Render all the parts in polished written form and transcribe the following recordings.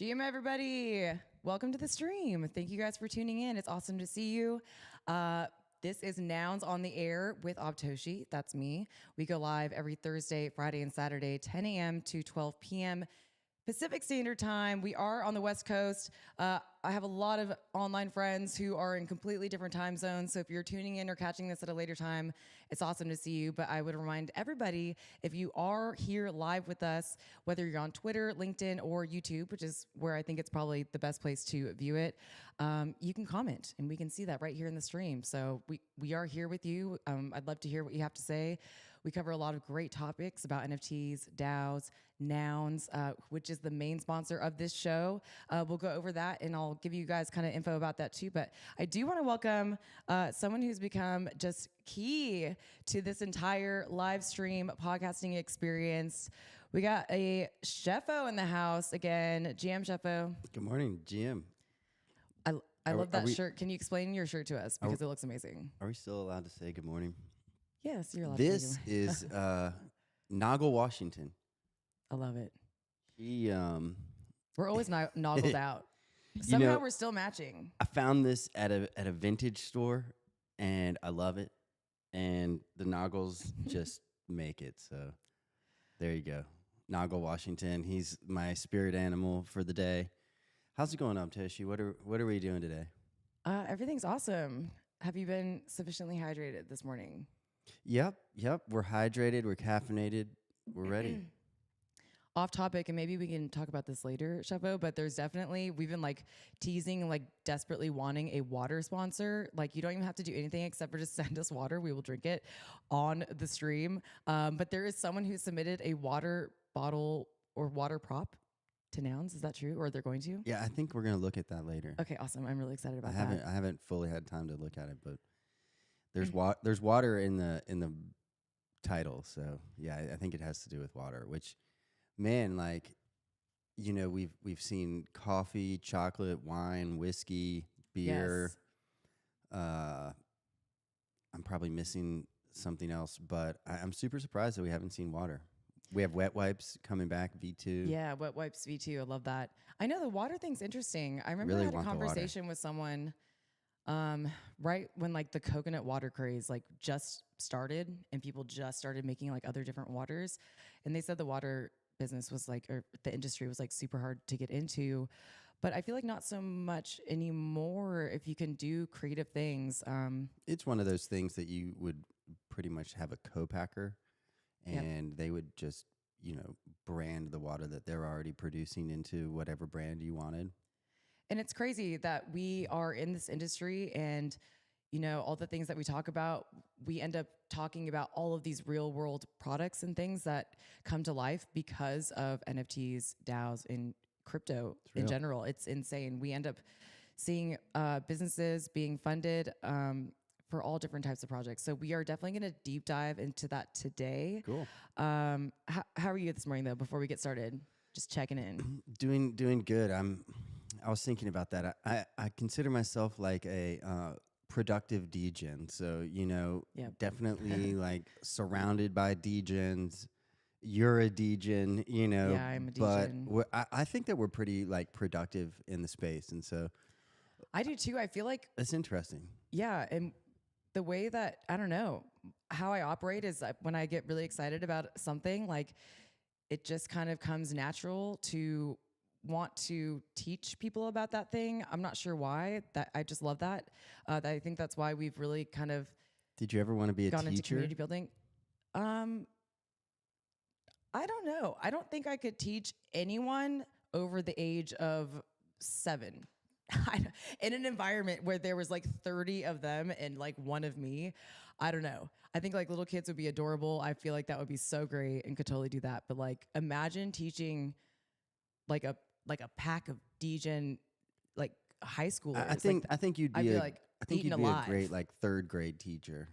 GM everybody, welcome to the stream. Thank you guys for tuning in. It's awesome to see you. This is Nouns on the Air with Abtoshi. That's me. We go live every Thursday, Friday, and Saturday, 10 a.m. to 12 p.m. Pacific Standard Time. We are on the West Coast. I have a lot of online friends who are in completely different time zones. So if you're tuning in or catching this at a later time, it's awesome to see you. But I would remind everybody, if you are here live with us, whether you're on Twitter, LinkedIn, or YouTube, which is where I think it's probably the best place to view it, you can comment and we can see that right here in the stream. So we are here with you. I'd love to hear what you have to say. We cover a lot of great topics about NFTs, DAOs, Nouns, which is the main sponsor of this show. We'll go over that, and I'll give you guys kind of info about that too. But I do want to welcome someone who's become just key to this entire live stream podcasting experience. We got a Sheffo in the house again. GM Sheffo. Good morning, GM. I love that shirt. Can you explain your shirt to us? Because it looks amazing. Are we still allowed to say good morning? Yes, you're allowed This to say good morning. is Noggle, Washington. I love it. He, We're always noggled out. Somehow we're still matching. I found this at a vintage store, and I love it. And the Noggles just make it. So there you go. Noggle, Washington. He's my spirit animal for the day. How's it going up, Tishi? What are we doing today? Everything's awesome. Have you been sufficiently hydrated this morning? Yep. We're hydrated. We're caffeinated. We're ready. Off topic, and maybe we can talk about this later, Sheffo, but we've been like teasing, like desperately wanting a water sponsor. Like you don't even have to do anything except for just send us water. We will drink it on the stream. But there is someone who submitted a water bottle or water prop to Nouns. Is that true? Or they're going to? Yeah, I think we're going to look at that later. Okay, awesome. I'm really excited about that. I haven't fully had time to look at it, but there's water in the title, so yeah, I think it has to do with water. Which, man, like, you know, we've seen coffee, chocolate, wine, whiskey, beer. Yes. I'm probably missing something else, but I'm super surprised that we haven't seen water. We have wet wipes coming back, V2. Yeah, wet wipes V2. I love that. I know the water thing's interesting. I remember Really I had a want the water. conversation with someone right when like the coconut water craze like just started and people just started making like other different waters. And they said the water business was like, or the industry was like super hard to get into. But I feel like not so much anymore if you can do creative things. It's one of those things that you would pretty much have a co-packer. And they would just, brand the water that they're already producing into whatever brand you wanted. And it's crazy that we are in this industry and, all the things that we talk about, we end up talking about all of these real world products and things that come to life because of NFTs, DAOs, and crypto in general. It's insane. We end up seeing businesses being funded for all different types of projects. So we are definitely going to deep dive into that today. Cool. How are you this morning though, before we get started? Just checking in. Doing good. I was thinking about that. I consider myself like a productive degen. So, definitely like surrounded by degens. You're a degen, Yeah, I'm a degen. But I think that we're pretty like productive in the space. And so I do too. I feel like that's interesting. Yeah. And the way that, I don't know, how I operate is when I get really excited about something, like it just kind of comes natural to want to teach people about that thing. I'm not sure why. That I just love that. I think that's why we've really kind of Did you ever want to be a gone teacher? into community building. I don't know. I don't think I could teach anyone over the age of 7. In an environment where there was like 30 of them and like one of me. I don't know. I think like little kids would be adorable. I feel like that would be so great and could totally do that. But like imagine teaching like a pack of degen like high schoolers. I think you'd be a great like third grade teacher.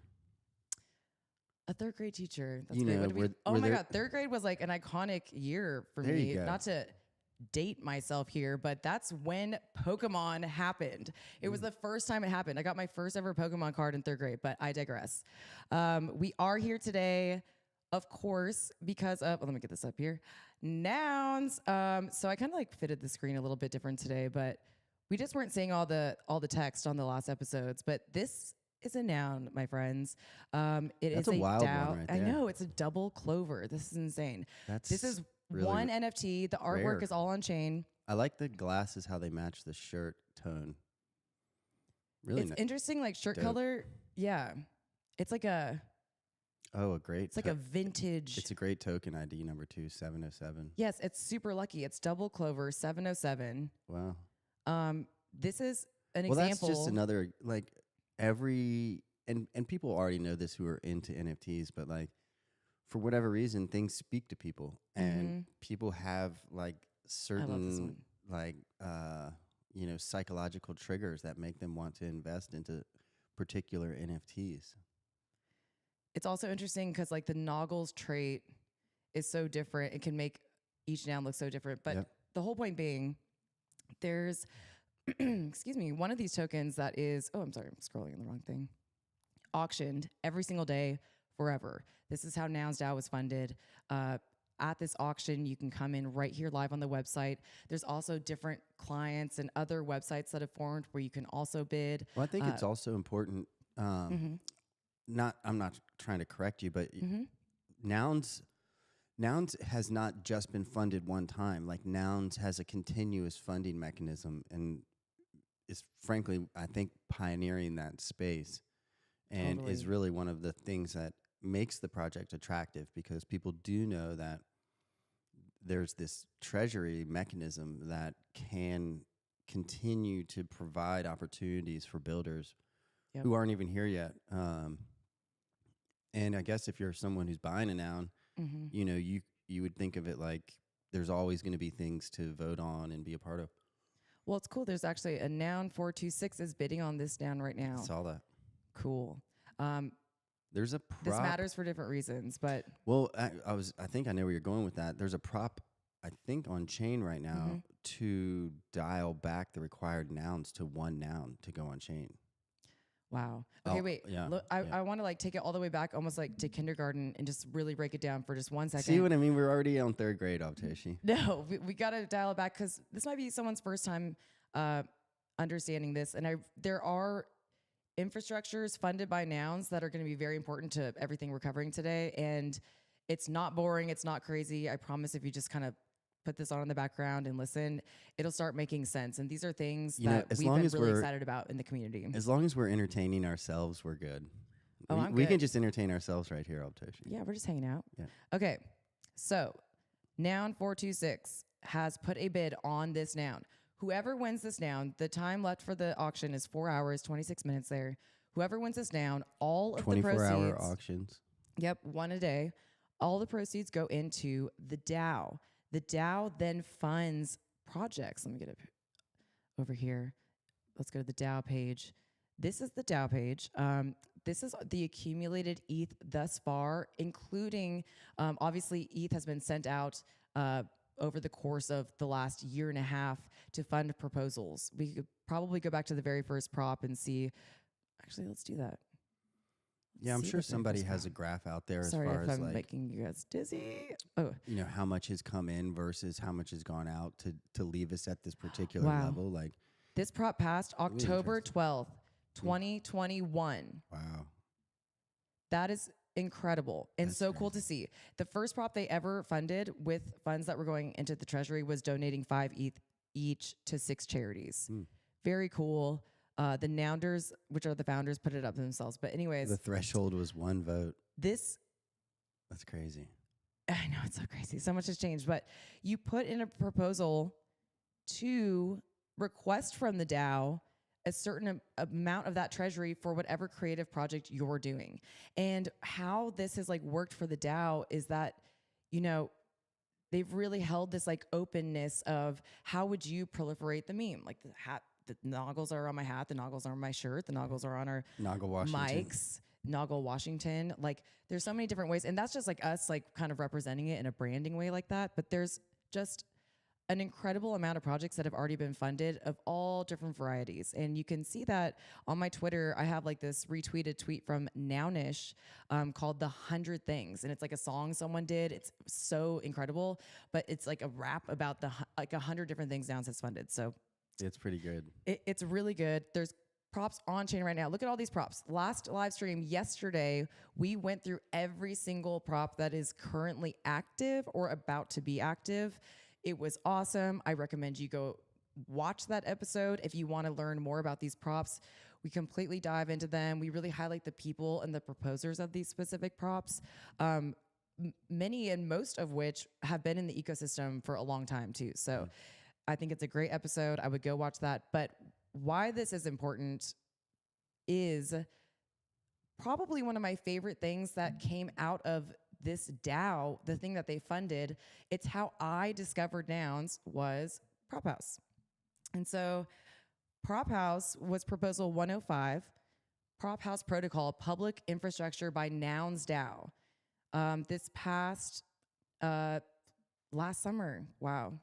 A third grade teacher. That's great. Oh my God. Third grade was like an iconic year for me. Not to date myself here, but that's when Pokemon happened. It was the first time it happened. I got my first ever Pokemon card in third grade, but I digress. We are here today of course, because of, let me get this up here, nouns. So I kind of like fitted the screen a little bit different today, but we just weren't seeing all the text on the last episodes. But this is a noun, my friends. It That's is a a wild DAO. one right I there. know it's a double clover. This is insane. This That's is really one NFT. The artwork rare. is all on chain. I like the glasses, how they match the shirt tone. Really It's nice. interesting, like shirt Dope. color. Yeah, it's like a Oh, a great. it's like a vintage. It's a great token ID number 2707. Yes, it's super lucky. It's double clover 707. Wow. This is an Well, example. that's just another like every and people already know this who are into NFTs, but like for whatever reason, things speak to people, and people have like I love this certain one. like psychological triggers that make them want to invest into particular NFTs. It's also interesting because like the Noggles trait is so different. It can make each noun look so different. But Yep. the whole point being, there's, excuse me, one of these tokens that is, oh, I'm sorry, I'm scrolling on the wrong thing, auctioned every single day forever. This is how NounsDAO was funded. At this auction, you can come in right here live on the website. There's also different clients and other websites that have formed where you can also bid. Well, I think it's also important. I'm not trying to correct you, but Nouns has not just been funded one time. Like Nouns has a continuous funding mechanism and is frankly, I think, pioneering that space and is Totally. really one of the things that makes the project attractive because people do know that there's this treasury mechanism that can continue to provide opportunities for builders Yep. who aren't even here yet. And I guess if you're someone who's buying a noun, you would think of it like there's always going to be things to vote on and be a part of. Well, it's cool. There's actually a noun 426 is bidding on this noun right now. I saw that. Cool. There's a prop. This matters for different reasons, but Well, I think I know where you're going with that. There's a prop, I think, on chain right now to dial back the required nouns to one noun to go on chain. wow. Okay, wait. yeah, Look, I want to like take it all the way back, almost like to kindergarten, and just really break it down for just 1 second. See what I mean? We're already on third grade, Avtoshi. No, we got to dial it back because this might be someone's first time understanding this. And there are infrastructures funded by nouns that are going to be very important to everything we're covering today. And it's not boring. It's not crazy. I promise if you just kind of put this on in the background and listen, it'll start making sense. And these are things that as we've long been as really we're- excited about in the community. As long as we're entertaining ourselves, we're good. Oh, we, I'm we good. can just entertain ourselves right here, Avtoshi. Yeah, we're just hanging out. Yeah. Okay, so noun 426 has put a bid on this noun. Whoever wins this noun, the time left for the auction is 4 hours, 26 minutes there. Whoever wins this noun, all of the 24-hour proceeds. auctions. Yep, one a day. All the proceeds go into the DAO. The DAO then funds projects. Let me get it over here. Let's go to the DAO page. This is the DAO page. This is the accumulated ETH thus far, including, obviously, ETH has been sent out over the course of the last year and a half to fund proposals. We could probably go back to the very first prop and see. Actually, let's do that. Yeah, I'm See sure the very somebody first has a prop. graph out there as Sorry far if as I'm like making you guys dizzy. Oh, how much has come in versus how much has gone out to leave us at this particular Wow. level. Like, this prop passed October interesting. 12th, 2021. wow. That is incredible and That's so cool crazy. to see. The first prop they ever funded with funds that were going into the treasury was donating 5 ETH each to 6 charities. Very cool. The Nounders, which are the founders, put it up themselves. But anyways, The threshold was 1 vote. this, That's crazy. I know it's so crazy. So much has changed. But you put in a proposal to request from the DAO a certain amount of that treasury for whatever creative project you're doing. And how this has like worked for the DAO is that, they've really held this like openness of how would you proliferate the meme? Like the hat, the noggles are on my hat, the noggles are on my shirt, the noggles are on our Naga Washington. mics, Noggle Washington. Like there's so many different ways. And that's just like us like kind of representing it in a branding way like that. But there's just an incredible amount of projects that have already been funded of all different varieties. And you can see that on my Twitter. I have like this retweeted tweet from Nownish called The 100 Things. And it's like a song someone did. It's so incredible, but it's like a rap about like 100 different things Nouns has funded. So It's pretty good. it's really good. There's props on chain right now. Look at all these props. Last live stream yesterday, we went through every single prop that is currently active or about to be active. It was awesome. I recommend you go watch that episode if you want to learn more about these props. We completely dive into them. We really highlight the people and the proposers of these specific props. Many and most of which have been in the ecosystem for a long time too. So I think it's a great episode. I would go watch that. But why this is important is probably one of my favorite things that came out of this DAO, the thing that they funded. It's how I discovered Nouns was Prop House. And so Prop House was proposal 105, Prop House Protocol, Public Infrastructure by NounsDAO. This past last summer. Wow.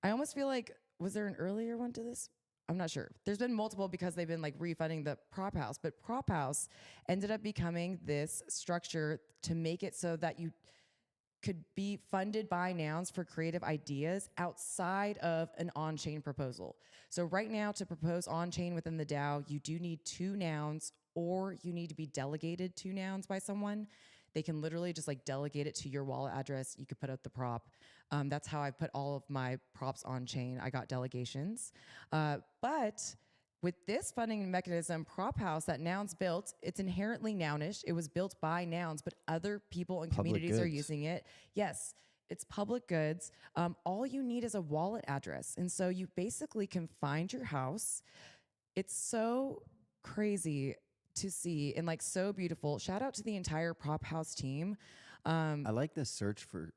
I almost feel like, was there an earlier one to this? I'm not sure. There's been multiple because they've been like refunding the Prop House, but Prop House ended up becoming this structure to make it so that you could be funded by Nouns for creative ideas outside of an on-chain proposal. So right now, to propose on-chain within the DAO, you do need 2 Nouns, or you need to be delegated to Nouns by someone. They can literally just like delegate it to your wallet address. You could put out the prop. That's how I put all of my props on chain. I got delegations. But with this funding mechanism, Prop House that Nouns built, it's inherently Nounish. It was built by Nouns, but other people and Public communities are goods. using it. Yes, it's public goods. All you need is a wallet address. And so you basically can find your house. It's so crazy to see and like so beautiful. Shout out to the entire Prop House team. I like the search for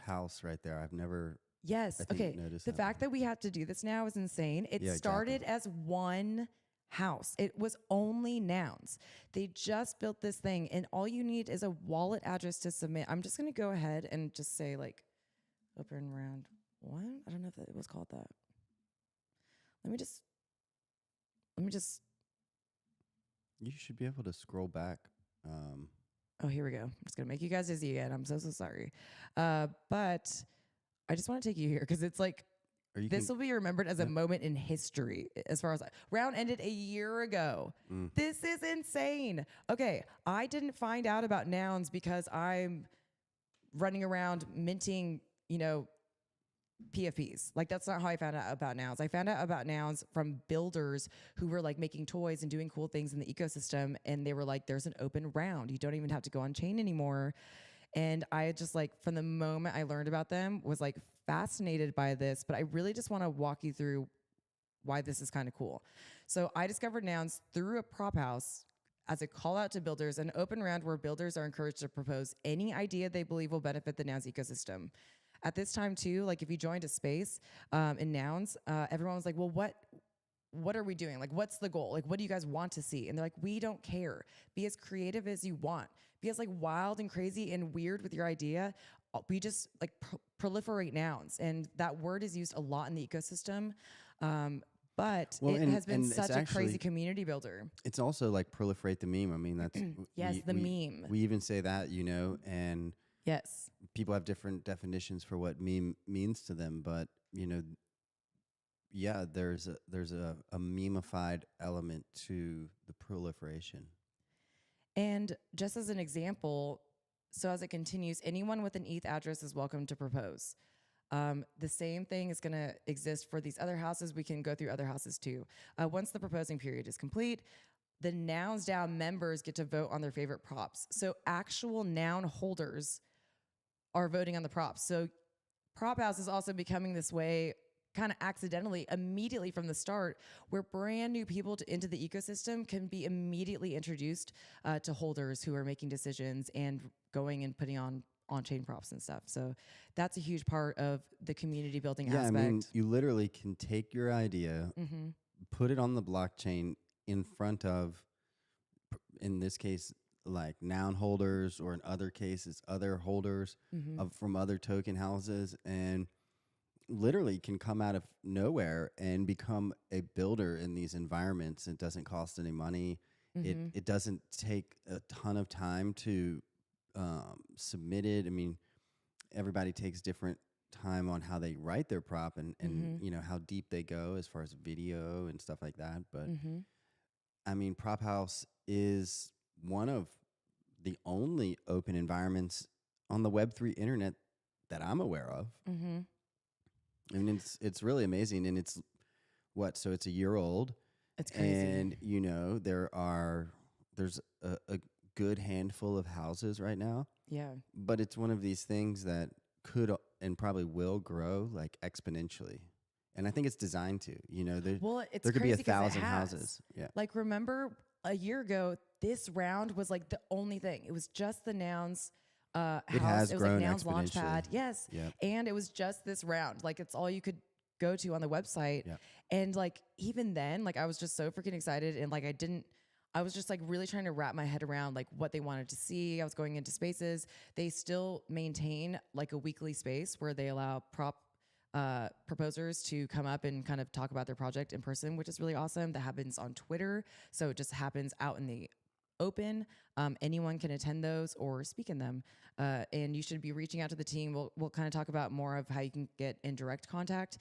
house right there. I've never. Yes. I think Okay. noticed The that fact that we have to do this now is insane. It Yeah, started exactly. as one house. It was only Nouns. They just built this thing, and all you need is a wallet address to submit. I'm just going to go ahead and just say like open round 1. I don't know if it was called that. Let me just You should be able to scroll back. Oh, here we go. I'm just going to make you guys dizzy again. I'm so sorry. But I just want to take you here because it's like, Or you this can. will be remembered as a Yeah. moment in history as far as round ended a year ago. This is insane. Okay, I didn't find out about Nouns because I'm running around minting, PFPs. Like that's not how I found out about Nouns. I found out about Nouns from builders who were like making toys and doing cool things in the ecosystem, and they were like, "There's an open round. You don't even have to go on chain anymore." And I just like, from the moment I learned about them, was like fascinated by this, but I really just want to walk you through why this is kind of cool. So I discovered Nouns through a prop house as a call out to builders, an open round where builders are encouraged to propose any idea they believe will benefit the Nouns ecosystem. At this time too, like if you joined a space in Nouns, everyone was like, well, what are we doing? Like, what's the goal? Like, what do you guys want to see? And they're like, we don't care. Be as creative as you want. Be as like wild and crazy and weird with your idea. We just like proliferate Nouns. And that word is used a lot in the ecosystem. But Well, it has been and it's such a crazy actually- community builder. It's also like proliferate the meme. I mean, that's Yes, the meme. We even say that, and Yes. people have different definitions for what meme means to them. But yeah, there's a memeified element to the proliferation. And just as an example, so as it continues, anyone with an ETH address is welcome to propose. The same thing is going to exist for these other houses. We can go through other houses too. Once the proposing period is complete, the NounsDAO members get to vote on their favorite props. So actual noun holders are voting on the props. So Prop House is also becoming this way kind of accidentally, immediately from the start, where brand new people into the ecosystem can be immediately introduced to holders who are making decisions and going and putting on-chain props and stuff. So that's a huge part of the community building aspect. I mean, you literally can take your idea, put it on the blockchain in front of, in this case, like noun holders, or in other cases, other holders from other token houses, and literally can come out of nowhere and become a builder in these environments. It doesn't cost any money. It doesn't take a ton of time to submit it. I mean, everybody takes different time on how they write their prop and you know how deep they go as far as video and stuff like that. But I mean, Prop House is one of the only open environments on the Web3 internet that I'm aware of. I mean, it's really amazing, and it's what? So it's a year old. It's crazy. And you know there's a good handful of houses right now. Yeah. But it's one of these things that could and probably will grow like exponentially. And I think it's designed to. You know, there could be 1,000 houses. Yeah. Like, remember a year ago, this round was like the only thing. It was just the Nouns house. Has it was grown like Nouns exponentially. Launchpad. Yes. Yep. And it was just this round. Like, it's all you could go to on the website. Yep. And like, even then, like, I was just so freaking excited. And like, I was just like really trying to wrap my head around like what they wanted to see. I was going into spaces. They still maintain like a weekly space where they allow prop proposers to come up and kind of talk about their project in person, which is really awesome. That happens on Twitter. So it just happens out in the open. Anyone can attend those or speak in them. And you should be reaching out to the team. We'll kind of talk about more of how you can get in direct contact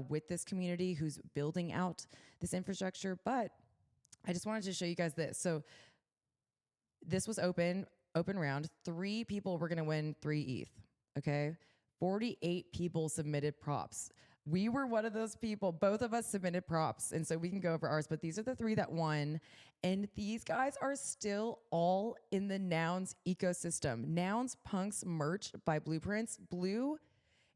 with this community who's building out this infrastructure. But I just wanted to show you guys this. So this was open round. 3 people were going to win 3 ETH. Okay. 48 people submitted props. We were one of those people. Both of us submitted props. And so we can go over ours, but these are the 3 that won. And these guys are still all in the Nouns ecosystem. Nouns Punks merch by Blueprints. Blue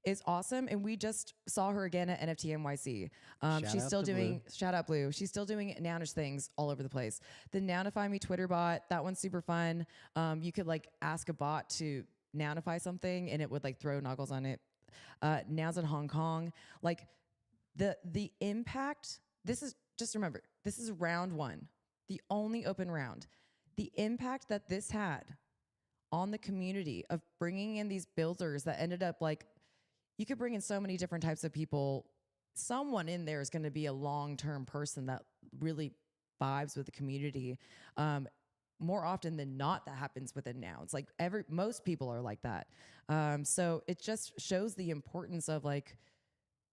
is awesome. And we just saw her again at NFT NYC. She's still doing, shout out Blue. She's still doing Nounish things all over the place. The Nounify Me Twitter bot, that one's super fun. You could like ask a bot to Nounify something and it would like throw noggles on it. Nouns in Hong Kong. Like the impact, this is, just remember, this is round 1, the only open round. The impact that this had on the community of bringing in these builders that ended up like, you could bring in so many different types of people. Someone in there is going to be a long-term person that really vibes with the community. More often than not, that happens within Nouns. Like most people are like that. So it just shows the importance of like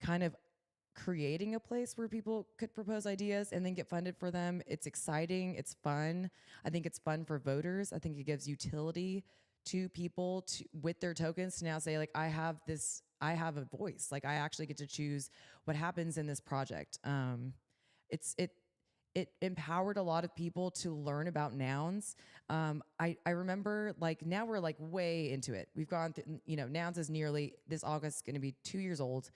kind of creating a place where people could propose ideas and then get funded for them. It's exciting. It's fun. I think it's fun for voters. I think it gives utility to people with their tokens to now say like, I have a voice. Like I actually get to choose what happens in this project. It empowered a lot of people to learn about Nouns. I remember like now we're like way into it. We've gone through, Nouns is nearly this August going to be 2 years old.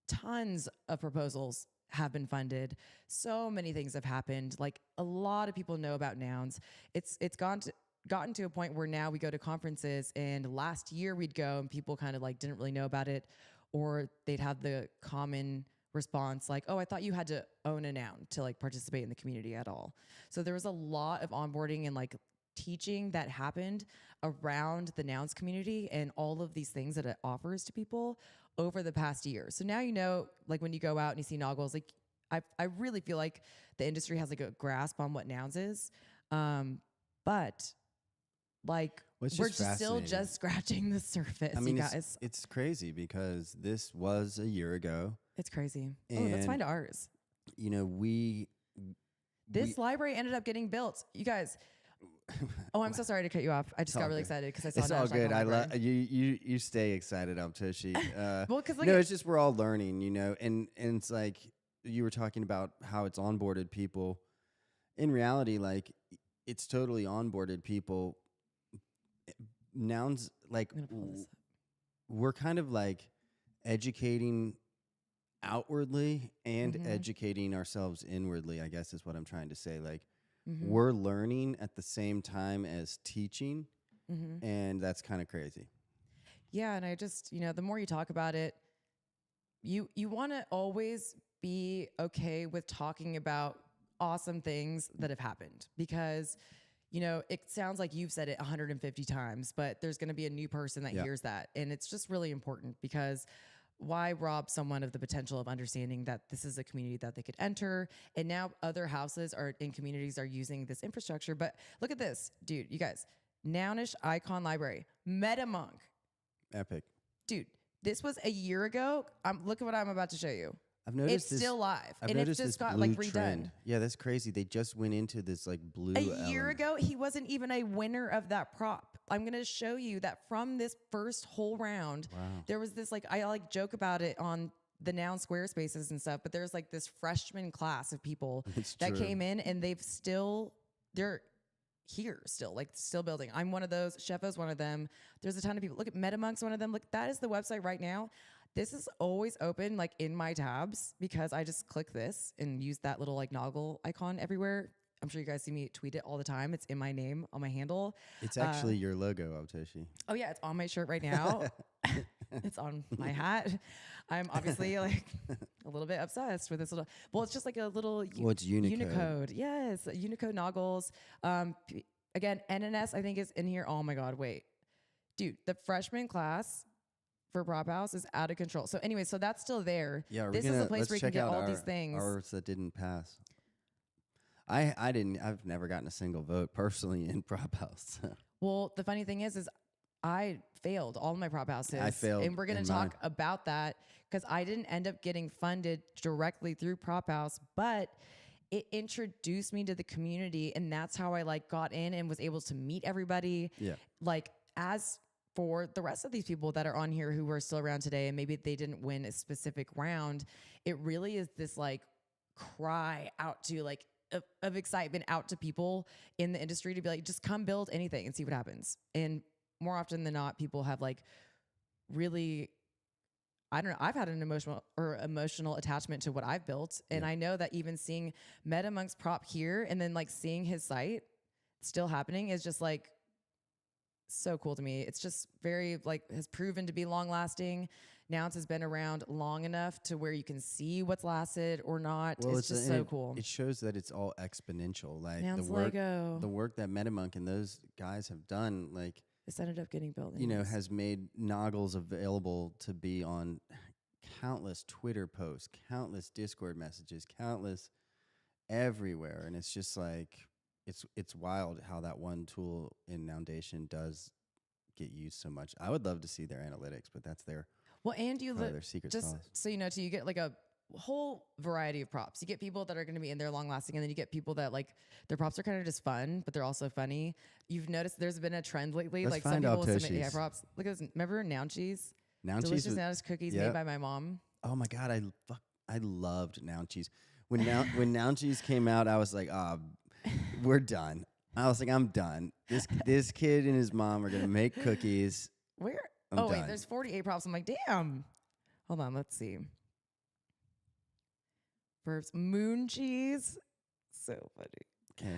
Tons of proposals have been funded. So many things have happened. Like a lot of people know about Nouns. It's gotten to a point where now we go to conferences, and last year we'd go and people kind of like didn't really know about it, or they'd have the common response like, oh, I thought you had to own a noun to like participate in the community at all. So there was a lot of onboarding and like teaching that happened around the Nouns community and all of these things that it offers to people over the past year. So now, like when you go out and you see Noggles, like I really feel like the industry has like a grasp on what Nouns is. But like we're still just scratching the surface, I mean, you guys. It's crazy because this was a year ago. It's crazy. Oh, let's find ours. This library ended up getting built. You guys. Oh, I'm so sorry to cut you off. I just got really excited because I saw. It's all good. I love you. You stay excited, Toshi. Well, because like, no, it's just we're all learning, and it's like you were talking about how it's onboarded people. In reality, like it's totally onboarded people. Nouns, like we're kind of like educating outwardly and educating ourselves inwardly, I guess is what I'm trying to say. Like we're learning at the same time as teaching, and that's kind of crazy. Yeah, and I just, the more you talk about it, you want to always be okay with talking about awesome things that have happened, because it sounds like you've said it 150 times, but there's going to be a new person that hears that. And it's just really important because why rob someone of the potential of understanding that this is a community that they could enter? And now other houses are in communities are using this infrastructure. But look at this, dude, you guys, Nounish Icon Library, MetaMonk. Epic. Dude, this was a year ago. Look at what I'm about to show you. I've noticed It's still live. I've and noticed it's just this got blue like redone. trend. Yeah, that's crazy. They just went into this like blue. A year element. ago, he wasn't even a winner of that prop. I'm going to show you that from this first whole round, there was this I like joke about it on the Noun Square spaces and stuff, but there's like this freshman class of people that came in and they're here still, like still building. I'm one of those. Shefo's one of them. There's a ton of people. Look at MetaMonk's one of them. Look, that is the website right now. This is always open like in my tabs because I just click this and use that little like Noggle icon everywhere. I'm sure you guys see me tweet it all the time. It's in my name on my handle. It's actually your logo, Abtoshi. Oh yeah, it's on my shirt right now. It's on my hat. I'm obviously like a little bit obsessed with this little. Well, it's just like a little. It's Unicode. Yes, Unicode Noggles. Again, NNS I think is in here. Oh my God, wait, dude, the freshman class for Prop House is out of control. So anyway, so that's still there. Yeah, this is a place where you can get all these things. Ours that didn't pass. I've never gotten a single vote personally in Prop House. Well, the funny thing is I failed all of my prop houses. I failed, and we're going to talk about that because I didn't end up getting funded directly through Prop House, but it introduced me to the community, and that's how I like got in and was able to meet everybody. Yeah. Like as for the rest of these people that are on here who are still around today, and maybe they didn't win a specific round, it really is this like cry out to like of excitement out to people in the industry to be like, just come build anything and see what happens. And more often than not, people have like really, I don't know, I've had an emotional attachment to what I've built. And I know that even seeing MetaMonk's prop here and then like seeing his site still happening is just like so cool to me. It's just very like has proven to be long lasting. Nouns has been around long enough to where you can see what's lasted or not. Well, it's just so cool. It shows that it's all exponential. Like Nouns the work that MetaMonk and those guys have done, like this ended up getting built. Has made Noggles available to be on countless Twitter posts, countless Discord messages, countless everywhere. And it's just like it's wild how that one tool in Noundation does get used so much. I would love to see their analytics, but that's their and you their secret just sauce. So you get like a whole variety of props. You get people that are going to be in there long lasting, and then you get people that like their props are kind of just fun, but they're also funny. You've noticed there's been a trend lately, Let's like some people will submit AI props. Look at this. Remember Noun Cheese? Delicious Noun Cheese cookies made by my mom. Oh my God, I loved Noun Cheese. When Noun Cheese came out, I was like, we're done. I was like, I'm done. This kid and his mom are gonna make cookies. Where? I'm done. Wait, there's 48 props. I'm like, damn. Hold on, let's see. Verbs, moon cheese. So funny. Okay.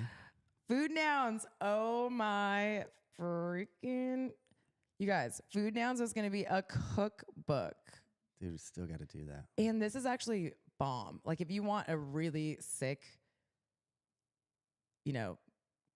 Food nouns. Oh my freaking. You guys, food nouns is going to be a cookbook. Dude, we still got to do that. And this is actually bomb. Like if you want a really sick,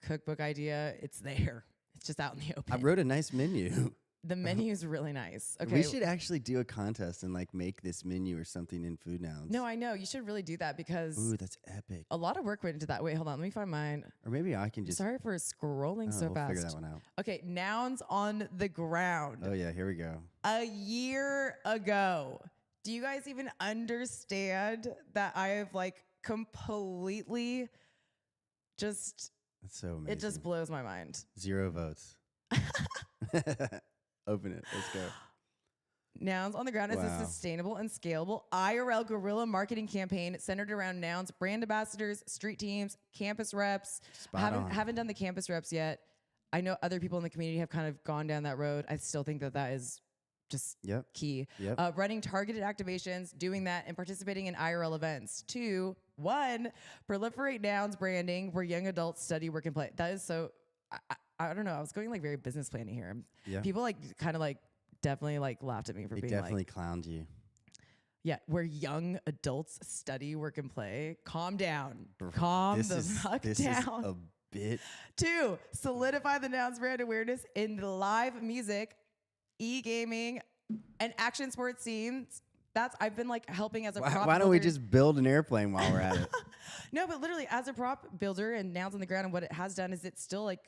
cookbook idea, it's there. It's just out in the open. I wrote a nice menu. The menu is really nice. Okay. We should actually do a contest and like make this menu or something in food nouns. No, I know. You should really do that because that's epic. A lot of work went into that. Wait, hold on. Let me find mine. Or maybe I can just Sorry for scrolling so we'll fast. Figure that one out. Okay, nouns on the ground. Oh yeah, here we go. A year ago. Do you guys even understand that I have like completely just That's so amazing. It just blows my mind. 0 votes. Open it. Let's go. Nouns on the Ground is a sustainable and scalable IRL guerrilla marketing campaign centered around nouns, brand ambassadors, street teams, campus reps. Haven't done the campus reps yet. I know other people in the community have kind of gone down that road. I still think that is just key. Yep. Running targeted activations, doing that, and participating in IRL events. 2, 1, proliferate nouns branding where young adults study, work, and play. That is so... I don't know. I was going like very business planning here. Yeah. People like kind of like definitely like laughed at me for being definitely clowned you. Yeah, where young adults study, work, and play. Calm down. Calm the fuck down. This is a bit. 2, solidify the nouns brand awareness in the live music, e-gaming, and action sports scenes I've been like helping as a Why, prop why don't we builder. just build an airplane while we're at it? No, but literally as a prop builder and Nouns on the Ground, and what it has done is it's still like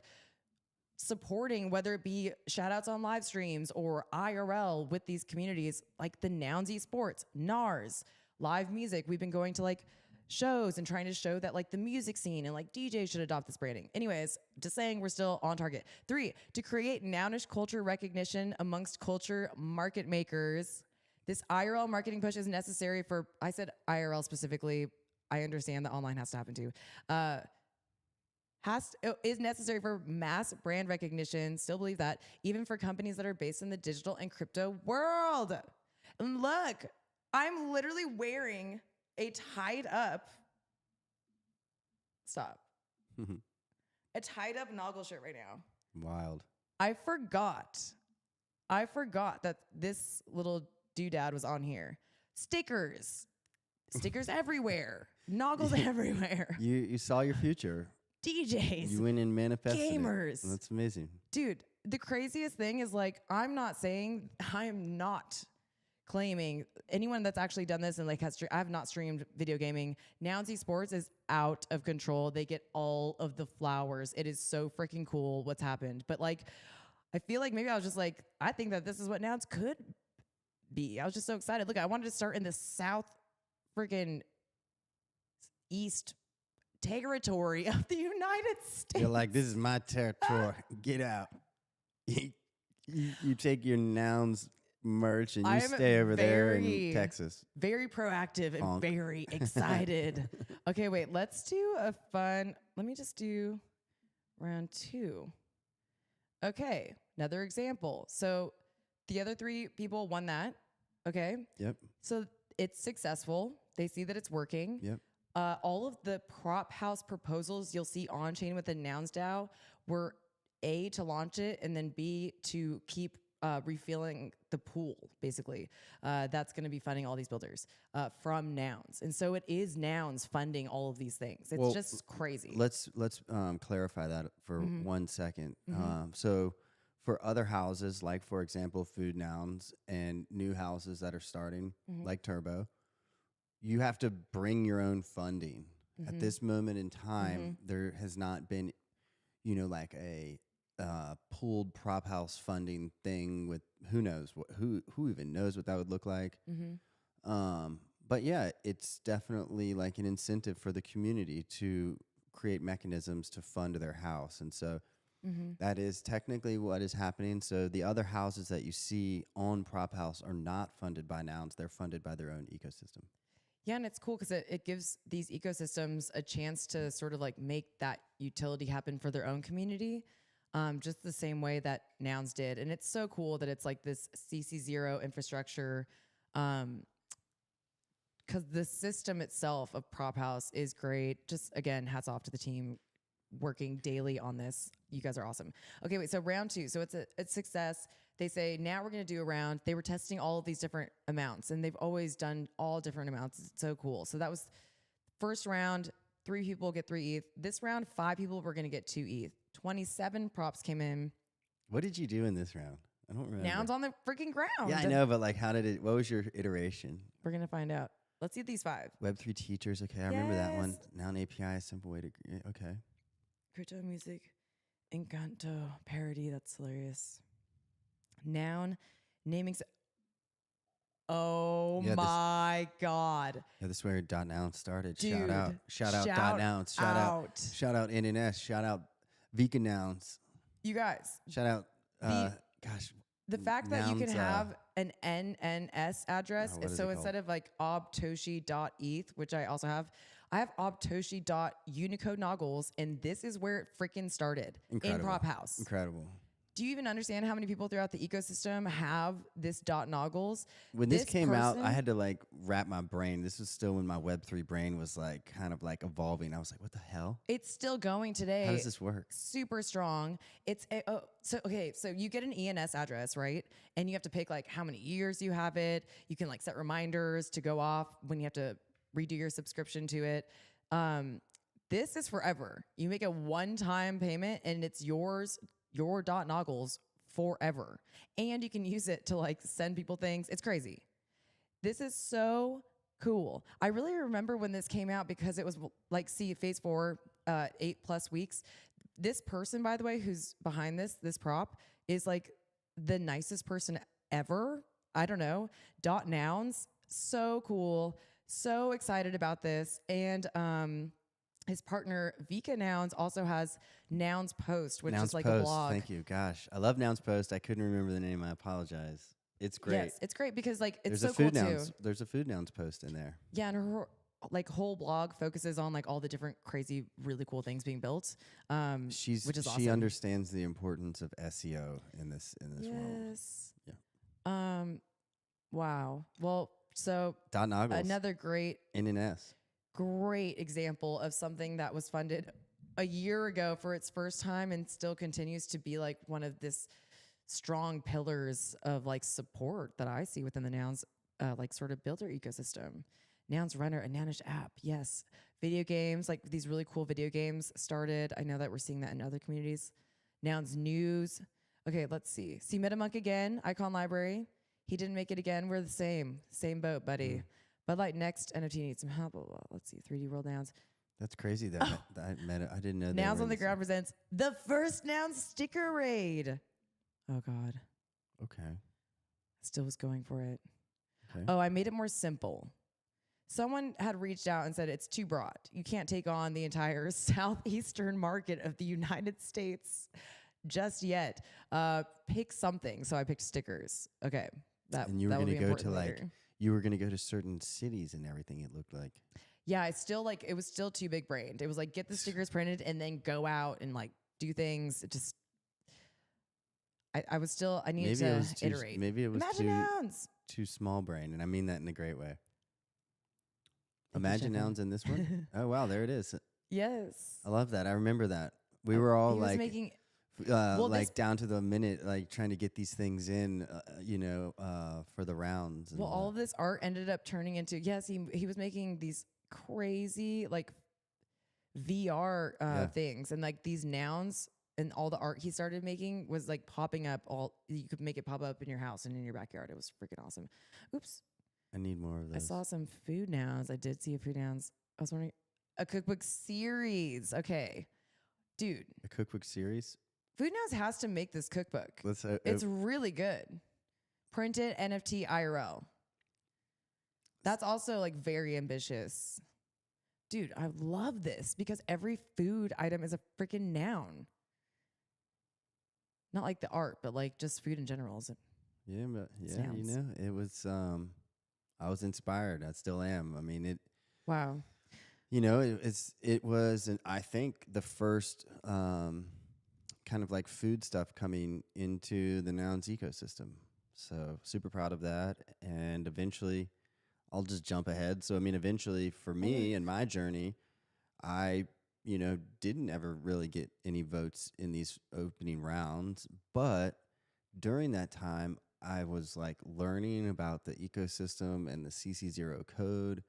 supporting, whether it be shout outs on live streams or IRL with these communities like the Nouns Esports, NARS, live music. We've been going to like shows and trying to show that like the music scene and like DJs should adopt this branding. Anyways, just saying we're still on target. 3, to create nounish culture recognition amongst culture market makers. This IRL marketing push is necessary for, I said IRL specifically. I understand that online has to happen too. Is necessary for mass brand recognition. Still believe that, even for companies that are based in the digital and crypto world. And look, I'm literally wearing a tied up, stop, a tied up Noggle shirt right now. Wild. I forgot that this little doodad was on here. Stickers everywhere. Noggles everywhere. You saw your future. DJs. You went and manifested gamers. it. That's amazing. Dude, the craziest thing is like, I am not claiming anyone that's actually done this and like I have not streamed video gaming. Nouns Esports is out of control. They get all of the flowers. It is so freaking cool what's happened. But like, I feel like maybe I was just like, I think that this is what Nouns could be. I was just so excited. Look, I wanted to start in the South freaking East territory of the United States. You're like, this is my territory. Get out. You take your Nouns merch and you stay over there in Texas. Very proactive and very excited. Okay, wait, let's do a fun, let me just do round 2. Okay, another example. So the other 3 people won that. Okay. Yep. So it's successful. They see that it's working. Yep. All of the prop house proposals you'll see on chain with the NounsDAO were A, to launch it, and then B, to keep refilling the pool, basically. That's going to be funding all these builders from Nouns. And so it is Nouns funding all of these things. It's just crazy. Let's clarify that for 1 second. So for other houses, like for example, Food Nouns and new houses that are starting, like Turbo, you have to bring your own funding. At this moment in time, there has not been, like a pooled prop house funding thing with who knows who even knows what that would look like. But yeah, it's definitely like an incentive for the community to create mechanisms to fund their house. And so that is technically what is happening. So the other houses that you see on Prop House are not funded by Nouns. They're funded by their own ecosystem. Yeah, and it's cool because it gives these ecosystems a chance to sort of like make that utility happen for their own community, just the same way that Nouns did. And it's so cool that it's like this CC0 infrastructure, because the system itself of Prop House is great. Just, again, hats off to the team working daily on this. You guys are awesome. Okay, wait, so round 2. So it's a success. They say, now we're going to do a round. They were testing all of these different amounts, and they've always done all different amounts. It's so cool. So that was first round, 3 people get 3 ETH. This round, 5 people were going to get 2 ETH. 27 props came in. What did you do in this round? I don't remember. Nouns on the freaking ground. Yeah, I know, but like, what was your iteration? We're going to find out. Let's see these 5. Web3 teachers. Okay, I remember that one. Noun API, simple way to, okay. Crypto music, Encanto, parody. That's hilarious. Noun, naming. Oh my God. Yeah, this is where .nouns started. Dude, Shout out .nouns. Shout out NNS. Shout out Vika Nouns. You guys. Shout out, the fact that you can have an NNS address, so instead called? of like obtoshi.eth, which I also have, I have obtoshi.unicode noggles, and this is where it freaking started. Incredible. In Prop House. Incredible. Do you even understand how many people throughout the ecosystem have this .noggles? When this came out, I had to like wrap my brain. This was still when my Web3 brain was like kind of like evolving. I was like, what the hell? It's still going today. How does this work? Super strong. So you get an ENS address, right? And you have to pick like how many years you have it. You can like set reminders to go off when you have to redo your subscription to it. This is forever. You make a one-time payment and it's yours, your .noggles forever. And you can use it to like send people things. It's crazy. This is so cool. I really remember when this came out because it was like, see, phase 4, 8+ weeks. This person, by the way, who's behind this prop is like the nicest person ever. I don't know. Nouns, so cool. So excited about this. And his partner Vika Nouns also has Nouns Post, which Nouns is like Post. a blog. Thank you. Gosh, I love Nouns Post. I couldn't remember the name. I apologize. It's great. Yes, it's great because like it's There's so a food cool nouns. too. There's a food nouns post in there. Yeah, and her like whole blog focuses on like all the different crazy, really cool things being built. Which is awesome. She understands the importance of SEO in this world. Yes. Yeah. Wow. Well, so Noggles. another great NNS. great example of something that was funded a year ago for its first time and still continues to be like one of this strong pillars of like support that I see within the Nouns like sort of builder ecosystem. Nouns Runner, a Nounish app. Yes. Video games, like these really cool video games started. I know that we're seeing that in other communities. Nouns News. Okay, let's see. See MetaMonk again, Icon Library. He didn't make it again. We're the same. Same boat, buddy. But like next NFT needs some help. Blah, blah, blah. Let's see. 3D World Nouns. That's crazy that I didn't know that. Nouns on the Ground presents the first Nouns sticker raid. Oh, God. Okay. Still was going for it. Okay. Oh, I made it more simple. Someone had reached out and said it's too broad. You can't take on the entire southeastern market of the United States just yet. Pick something. So I picked stickers. Okay. And you were going to go to like, you were going to go to certain cities and everything, it looked like. Yeah, it's still like, it was still too big brained. It was like, get the stickers printed and then go out and like do things. It just, I was still, I needed to iterate. Maybe it was Imagine Nouns. too small brain, and I mean that in a great way. Imagine Nouns in this one. Oh, wow, there it is. Yes. I love that. I remember that. We were all like, making, like down to the minute, like trying to get these things in, for the rounds. And well, all of this art ended up turning into, yes, he was making these crazy like VR things, and like these nouns and all the art he started making was like popping up you could make it pop up in your house and in your backyard. It was freaking awesome. Oops. I need more of those. I saw some food nouns. I did see a food nouns. I was wondering, a cookbook series. Okay. Dude. A cookbook series? Food Nouns has to make this cookbook. It's really good. Printed NFT IRL. That's also like very ambitious. Dude, I love this because every food item is a freaking noun. Not like the art, but like just food in general. Yeah, but yeah, you know, it was, I was inspired. I still am. I mean, wow. You know, it was, I think the first, kind of like food stuff coming into the Nouns ecosystem. So super proud of that. And eventually I'll just jump ahead. So, I mean, eventually for me and my journey, I, didn't ever really get any votes in these opening rounds. But during that time, I was like learning about the ecosystem and the CC0 code.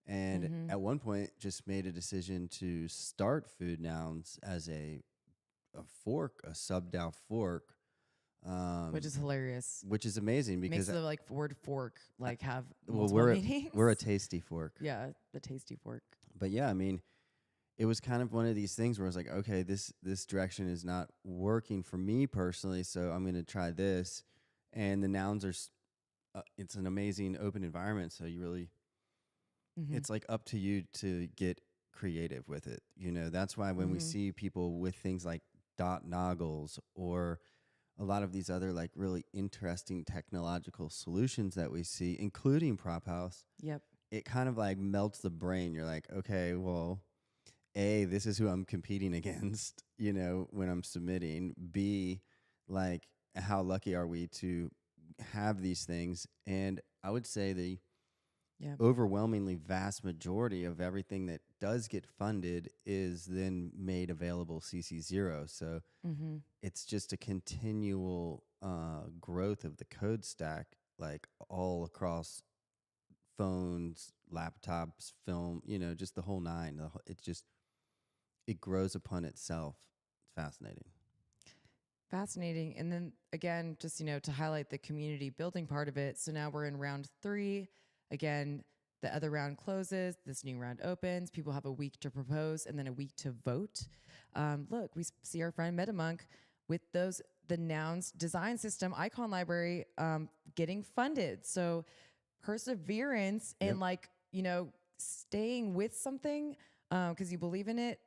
And at one point just made a decision to start Food Nouns as a fork, a sub-DAO fork. Which is hilarious. Which is amazing because makes the like word fork like have multiple meanings. We're a tasty fork. Yeah, the tasty fork. But yeah, I mean, it was kind of one of these things where I was like, okay, this direction is not working for me personally, so I'm going to try this. And the Nouns are, it's an amazing open environment, so you really, it's like up to you to get creative with it. That's why when we see people with things like Noggles or a lot of these other like really interesting technological solutions that we see, including Prop House, it kind of like melts the brain. You're like, okay, well, A, this is who I'm competing against, when I'm submitting. B, like, how lucky are we to have these things? And I would say the overwhelmingly vast majority of everything that does get funded is then made available CC0. So it's just a continual growth of the code stack, like all across phones, laptops, film, just the whole nine. It grows upon itself. It's fascinating. Fascinating. And then again, just, to highlight the community building part of it. So now we're in round 3. Again, the other round closes, this new round opens. People have a week to propose and then a week to vote. Look, we see our friend MetaMonk with the Nouns design system icon library getting funded. So perseverance and staying with something because you believe in it.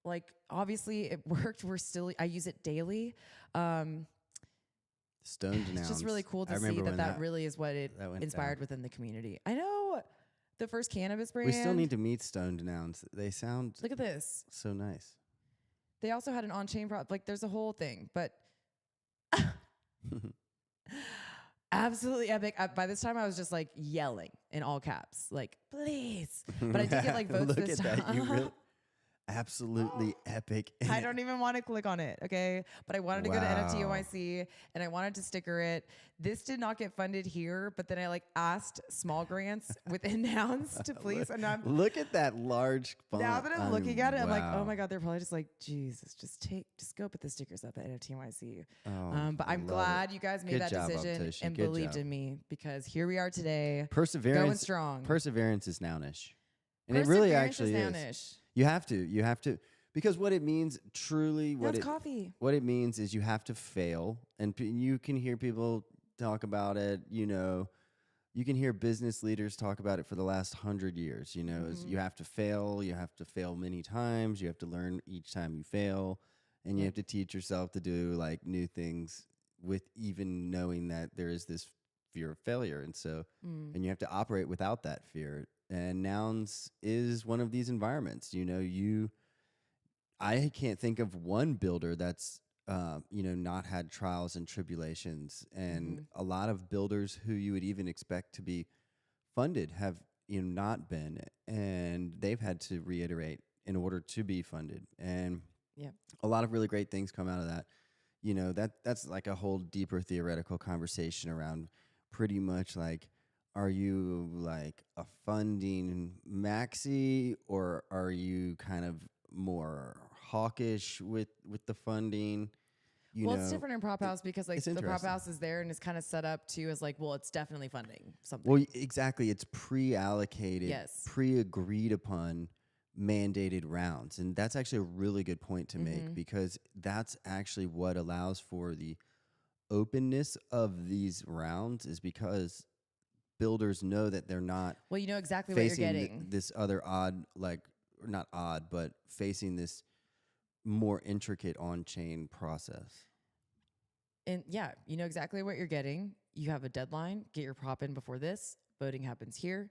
Like obviously it worked. I use it daily. Stoned Nouns. It's just really cool to see that really is what it inspired within the community. I know the first cannabis brand. We still need to meet Stoned Nouns. They sound look at this. So nice. They also had an on-chain product. Like there's a whole thing, but absolutely epic. By this time I was just like yelling in all caps, like please. But I did get like votes Look this at time. That. You really absolutely epic. I don't even want to click on it, okay? But I wanted to go to NFT NYC and I wanted to sticker it. This did not get funded here, but then I like asked small grants within Nouns to please. And look at that large font. Now that I'm looking at it, I'm like, oh my God, they're probably just like, Jesus, just go put the stickers up at NFT NYC. But I'm glad you guys made that decision and believed in me because here we are today. Perseverance. Going strong. Perseverance is nounish. And it really actually is. You have to, because what it means truly, what it means is you have to fail, and you can hear people talk about it. You know, you can hear business leaders talk about it for the last 100 years. You know, is you have to fail. You have to fail many times. You have to learn each time you fail, and you have to teach yourself to do like new things with even knowing that there is this fear of failure, and so and you have to operate without that fear. And Nouns is one of these environments. You know, I can't think of one builder that's, not had trials and tribulations. And a lot of builders who you would even expect to be funded have, not been. And they've had to reiterate in order to be funded. And a lot of really great things come out of that. You know, that's like a whole deeper theoretical conversation around pretty much like, are you like a funding maxi, or are you kind of more hawkish with the funding? It's different in Prop House because like the Prop House is there and it's kind of set up too as like, well, it's definitely funding something. Well, exactly. It's pre-allocated, pre-agreed upon mandated rounds. And that's actually a really good point to make because that's actually what allows for the openness of these rounds is because builders know that they're not you know exactly what you're getting. This other not odd, but facing this more intricate on-chain process. And you know exactly what you're getting. You have a deadline. Get your prop in before this. Voting happens here.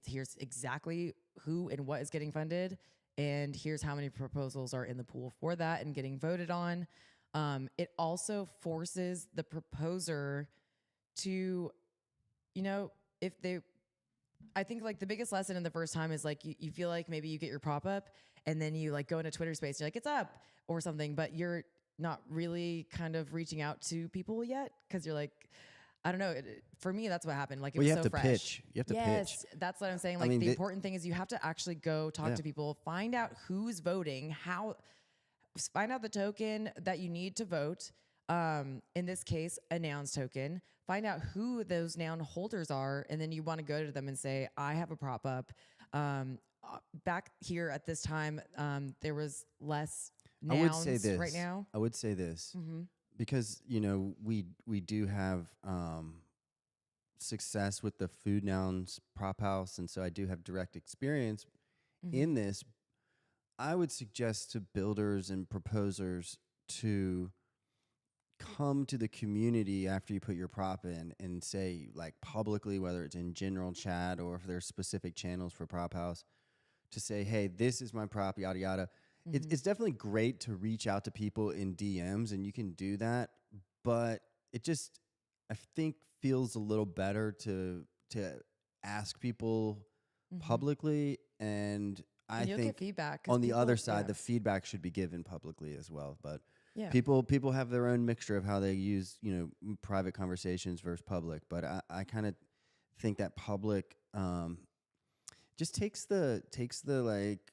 Here's exactly who and what is getting funded. And here's how many proposals are in the pool for that and getting voted on. It also forces the proposer to, I think like the biggest lesson in the first time is like you feel like maybe you get your prop up and then you like go into Twitter space, you're like, it's up or something, but you're not really kind of reaching out to people yet because you're like, I don't know. For me, that's what happened. Like it was so fresh. Pitch. You have to pitch. Yes, that's what I'm saying. Like the important thing is you have to actually go talk to people, find out who's voting, find out the token that you need to vote. In this case, a nouns token. Find out who those noun holders are, and then you want to go to them and say, I have a prop up. Back here at this time, there was less nouns right now. I would say this. Because, we do have success with the food nouns prop house, and so I do have direct experience in this. I would suggest to builders and proposers to come to the community after you put your prop in and say, like publicly, whether it's in general chat or if there's specific channels for prop house, to say, hey, this is my prop, yada, yada. It's definitely great to reach out to people in DMs, and you can do that, but it just, I think, feels a little better to ask people publicly, and I think get feedback on the other side, the feedback should be given publicly as well. But people have their own mixture of how they use, private conversations versus public. But I kind of think that public just takes the like,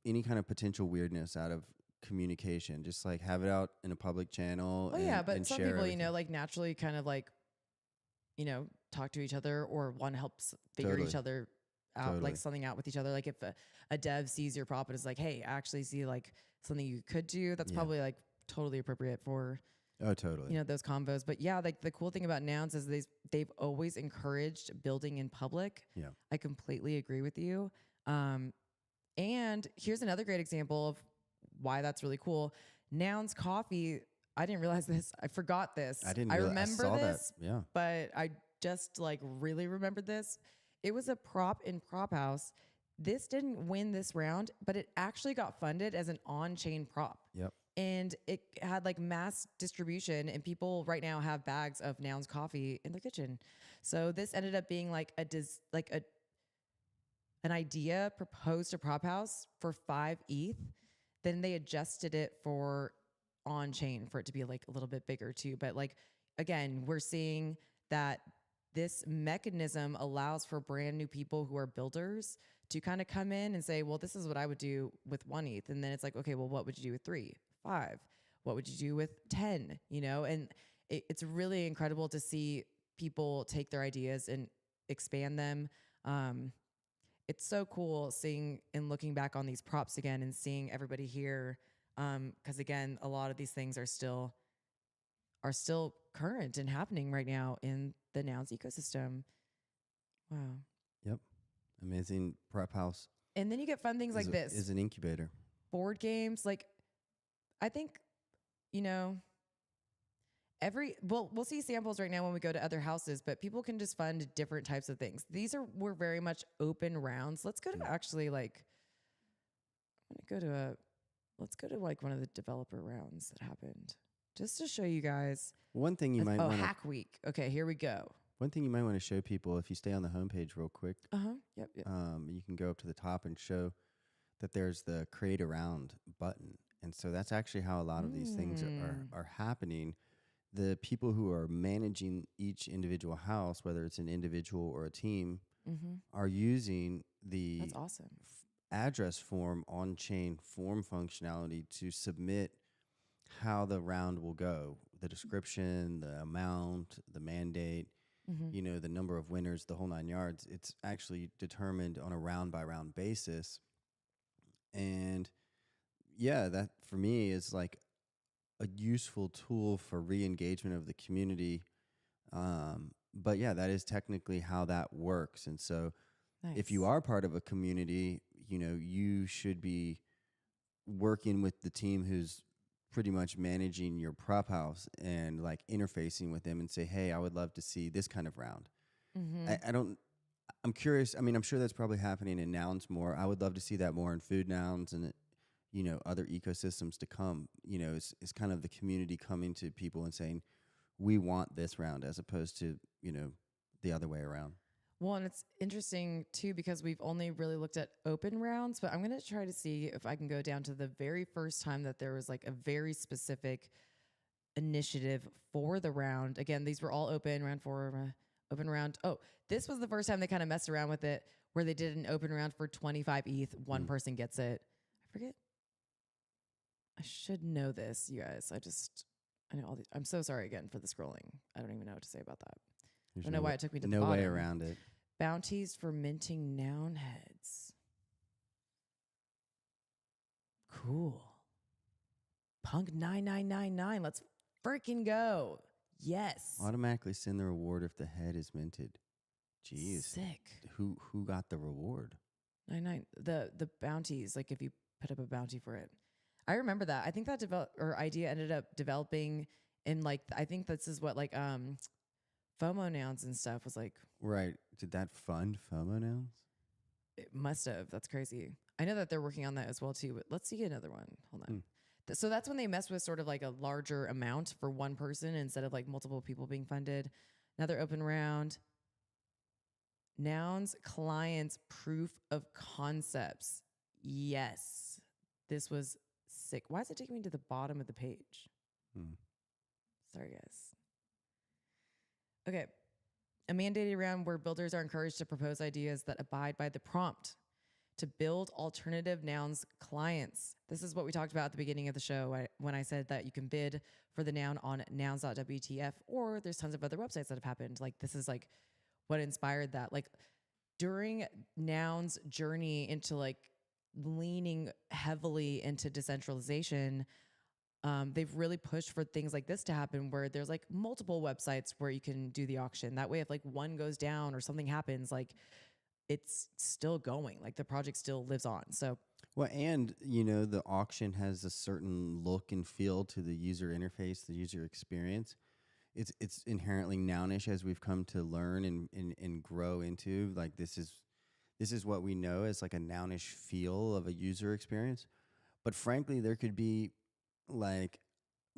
any kind of potential weirdness out of communication. Just like have it out in a public channel. But some people, like naturally kind of like, talk to each other, or one helps figure each Totally. other out, Totally. like something out with each other. Like if a dev sees your prop and is like, hey, I actually see like something you could do, that's Yeah. probably like totally appropriate for, Oh, totally. you know, those combos. But yeah, like the cool thing about Nouns is they've always encouraged building in public. Yeah. I completely agree with you. And here's another great example of why that's really cool. Nouns Coffee. I didn't realize this. I forgot this. I didn't I realize. I remember saw this, that. Yeah. but I just like really remembered this. It was a prop in Prop House. This didn't win this round, but it actually got funded as an on-chain prop. Yep. And it had like mass distribution, and people right now have bags of Nouns Coffee in their kitchen. So this ended up being like an idea proposed to Prop House for 5 ETH. Then they adjusted it for on chain for it to be like a little bit bigger too. But like, again, we're seeing that this mechanism allows for brand new people who are builders to kind of come in and say, well, this is what I would do with 1 ETH. And then it's like, okay, well, what would you do with 3, 5? What would you do with 10? You know, and it's really incredible to see people take their ideas and expand them. It's so cool seeing and looking back on these props again and seeing everybody here. Because again, a lot of these things are still current and happening right now in the Nouns ecosystem. Wow. Yep. Amazing prep house. And then you get fun things like this. Is an incubator. Board games. Like, I think, you know, we'll see samples right now when we go to other houses, but people can just fund different types of things. We're very much open rounds. Let's go to actually like, let's go to like one of the developer rounds that happened just to show you guys. One thing you might want to Hack Week. Okay, here we go. One thing you might want to show people, if you stay on the homepage real quick, Yep. you can go up to the top and show that there's the create around button. And so that's actually how a lot of these things are happening. The people who are managing each individual house, whether it's an individual or a team, are using the That's awesome. Address form on-chain form functionality to submit how the round will go, the description, the amount, the mandate, you know, the number of winners, the whole 9 yards. It's actually determined on a round by round basis. And yeah, that for me is like a useful tool for re-engagement of the community. But yeah, that is technically how that works. And so if you are part of a community, you know, you should be working with the team who's pretty much managing your prop house and like interfacing with them and say, hey, I would love to see this kind of round. I'm curious. I mean, I'm sure that's probably happening in Nouns more. I would love to see that more in food Nouns and, you know, other ecosystems to come. You know, it's kind of the community coming to people and saying, we want this round, as opposed to, you know, the other way around. Well, and it's interesting too, because we've only really looked at open rounds, but I'm going to try to see if I can go down to the very first time that there was like a very specific initiative for the round. Again, these were all open, round 4, open round. Oh, this was the first time they kind of messed around with it, where they did an open round for 25 ETH. One person gets it. I forget. I should know this, you guys. I know all these. I'm so sorry again for the scrolling. I don't even know what to say about that. I don't know why it took me to the bottom. No way around it. Bounties for minting noun heads. Cool. Punk 9999. Let's freaking go. Yes. Automatically send the reward if the head is minted. Jeez. Sick. Who got the reward? 99. The bounties, like if you put up a bounty for it. I remember that. I think that idea ended up developing in like, I think this is what like FOMO nouns and stuff was like. Right. Did that fund FOMO nouns? It must have. That's crazy. I know that they're working on that as well too, but let's see another one. Hold on. So that's when they mess with sort of like a larger amount for one person instead of like multiple people being funded. Another open round. Nouns clients proof of concepts. Yes. This was sick. Why is it taking me to the bottom of the page? Sorry, guys. Okay. A mandated round where builders are encouraged to propose ideas that abide by the prompt to build alternative nouns clients. This is what we talked about at the beginning of the show when I said that you can bid for the noun on nouns.wtf, or there's tons of other websites that have happened. Like this is like what inspired that. Like during Noun's journey into like leaning heavily into decentralization, they've really pushed for things like this to happen where there's like multiple websites where you can do the auction. That way, if like one goes down or something happens, like it's still going, like the project still lives on. So, Well, and the auction has a certain look and feel to the user interface, the user experience. It's inherently nounish, as we've come to learn and grow into. Like this is what we know as like a nounish feel of a user experience. But frankly, there could be like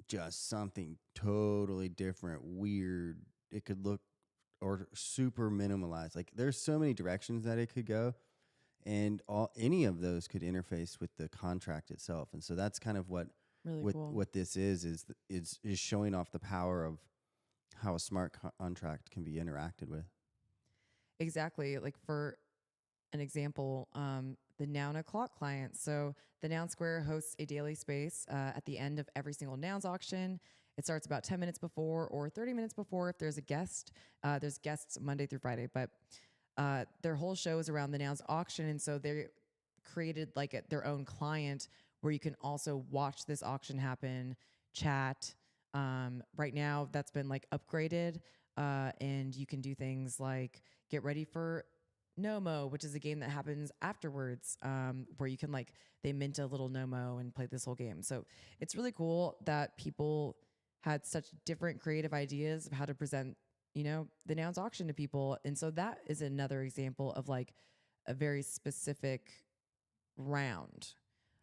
just something totally different, weird. It could look or super minimalized. Like there's so many directions that it could go, and any of those could interface with the contract itself. And so that's kind of what really cool. what this is showing off the power of how a smart contract can be interacted with. Exactly. Like for an example, the Noun O'Clock client. So the Noun Square hosts a daily space at the end of every single Nouns auction. It starts about 10 minutes before or 30 minutes before if there's a guest. There's guests Monday through Friday, but their whole show is around the Nouns auction. And so they created like their own client where you can also watch this auction happen, chat. Right now, that's been like upgraded, and you can do things like get ready for Nomo, which is a game that happens afterwards, where you can like they mint a little Nomo and play this whole game. So it's really cool that people had such different creative ideas of how to present, the Nouns auction to people. And so that is another example of like a very specific round.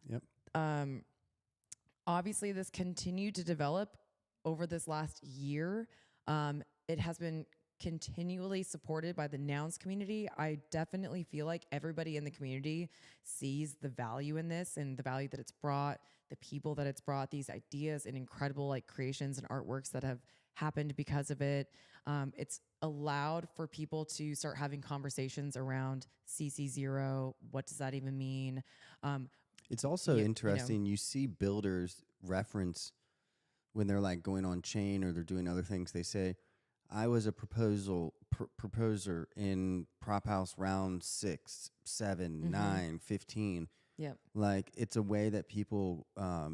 Yep. Obviously, this continued to develop over this last year. It has been continually supported by the Nouns community. I definitely feel like everybody in the community sees the value in this and the value that it's brought, the people that it's brought, these ideas and incredible like creations and artworks that have happened because of it. It's allowed for people to start having conversations around CC0. What does that even mean? It's also interesting. You see builders reference when they're like going on chain or they're doing other things. They say, I was a proposer in Prop House round 6, 7, 9, 15. Yep. Like it's a way that people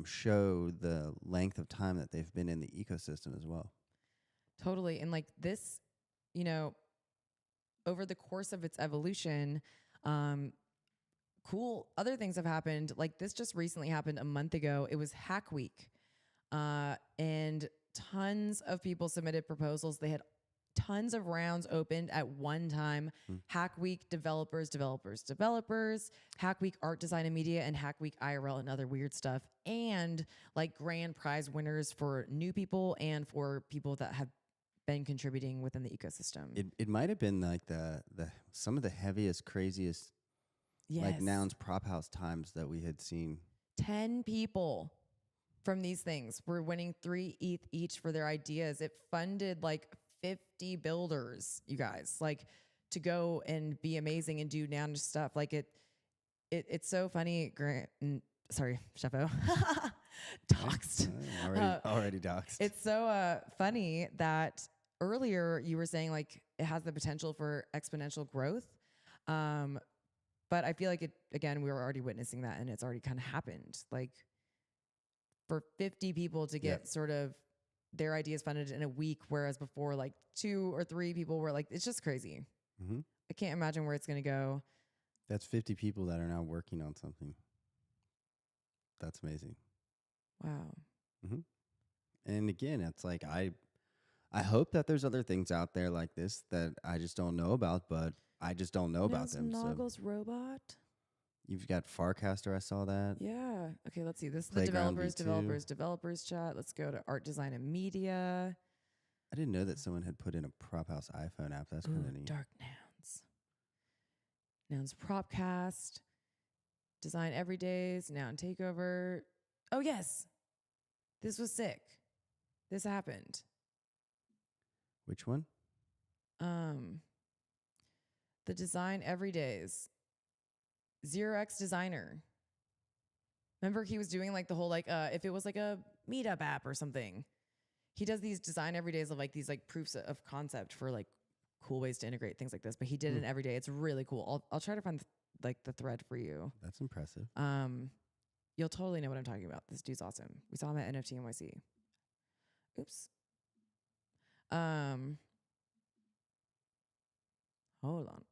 show the length of time that they've been in the ecosystem as well. Totally. And like this, over the course of its evolution, cool other things have happened. Like this just recently happened a month ago. It was Hack Week. And tons of people submitted proposals. They had tons of rounds opened at one time. Hack Week developers, Hack Week art design and media, and Hack Week IRL and other weird stuff. And like grand prize winners for new people and for people that have been contributing within the ecosystem. It might have been like the some of the heaviest, craziest like Nouns Prop House times that we had seen. 10 people from these things were winning 3 ETH each for their ideas. It funded like 50 builders, you guys, like to go and be amazing and do Noun stuff. Like it's so funny. Sorry, Sheffo. Doxed. Already doxed. It's so funny that earlier you were saying like it has the potential for exponential growth. But I feel like we were already witnessing that and it's already kind of happened. Like for 50 people to get sort of their ideas funded in a week, whereas before like 2 or 3 people were like, it's just crazy. I can't imagine where it's going to go. That's 50 people that are now working on something. That's amazing. Wow. And again, it's like, I hope that there's other things out there like this that I just don't know about, but I just don't know about them. Noggles robot. You've got Farcaster. I saw that. Yeah. Okay, let's see. This is Playground the V2. developers chat. Let's go to art design and media. I didn't know that someone had put in a Prop House iPhone app. That's kind of neat. Dark Nouns. Nouns Propcast. Design Everydays. Noun Takeover. Oh, yes. This was sick. This happened. Which one? The Design Everydays. 0x Designer. Remember he was doing like the whole like if it was like a meetup app or something. He does these design every days of like these like proofs of concept for like cool ways to integrate things like this, but he did it every day. It's really cool. I'll try to find like the thread for you. That's impressive. You'll totally know what I'm talking about. This dude's awesome. We saw him at NFT NYC. Oops. Hold on.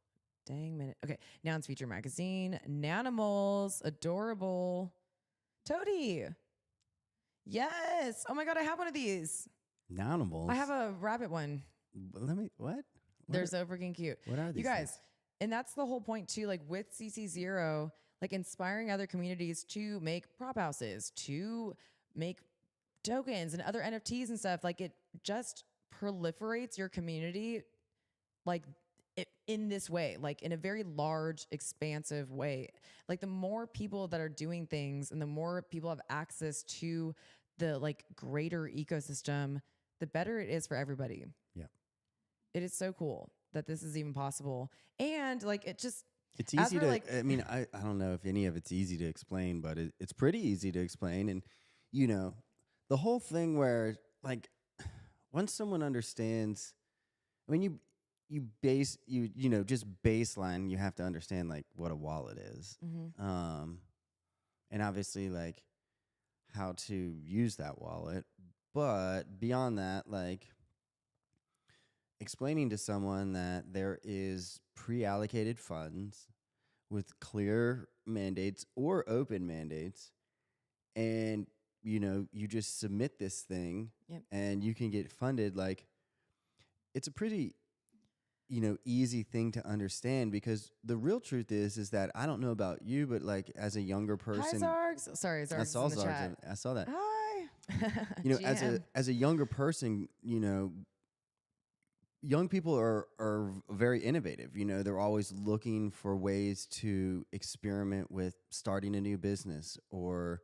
Dang minute. Okay. Nouns Feature Magazine. Nanimals. Adorable. Toady. Yes. Oh my God. I have one of these. Nounimals. I have a rabbit one. What? They're so freaking cute. What are these? You guys, things? and that's the whole point too, like with CC0, like inspiring other communities to make prop houses, to make tokens and other NFTs and stuff. Like it just proliferates your community like in this way, like in a very large, expansive way. Like the more people that are doing things and the more people have access to the like greater ecosystem, the better it is for everybody. Yeah. It is so cool that this is even possible. And like it's easy to I mean, I don't know if any of it's easy to explain, but it's pretty easy to explain. And you know, the whole thing where like once someone understands, I mean, you know, just baseline, you have to understand like what a wallet is. And obviously like how to use that wallet. But beyond that, like explaining to someone that there is pre-allocated funds with clear mandates or open mandates, and you know, you just submit this thing and you can get funded. Like it's a pretty, you know, easy thing to understand, because the real truth is that I don't know about you, but like as a younger person, hi Zargs. Sorry, Zargs. I saw in the Zargs. chat. I saw that. Hi. You know, GM. as a younger person, you know, young people are very innovative. You know, they're always looking for ways to experiment with starting a new business or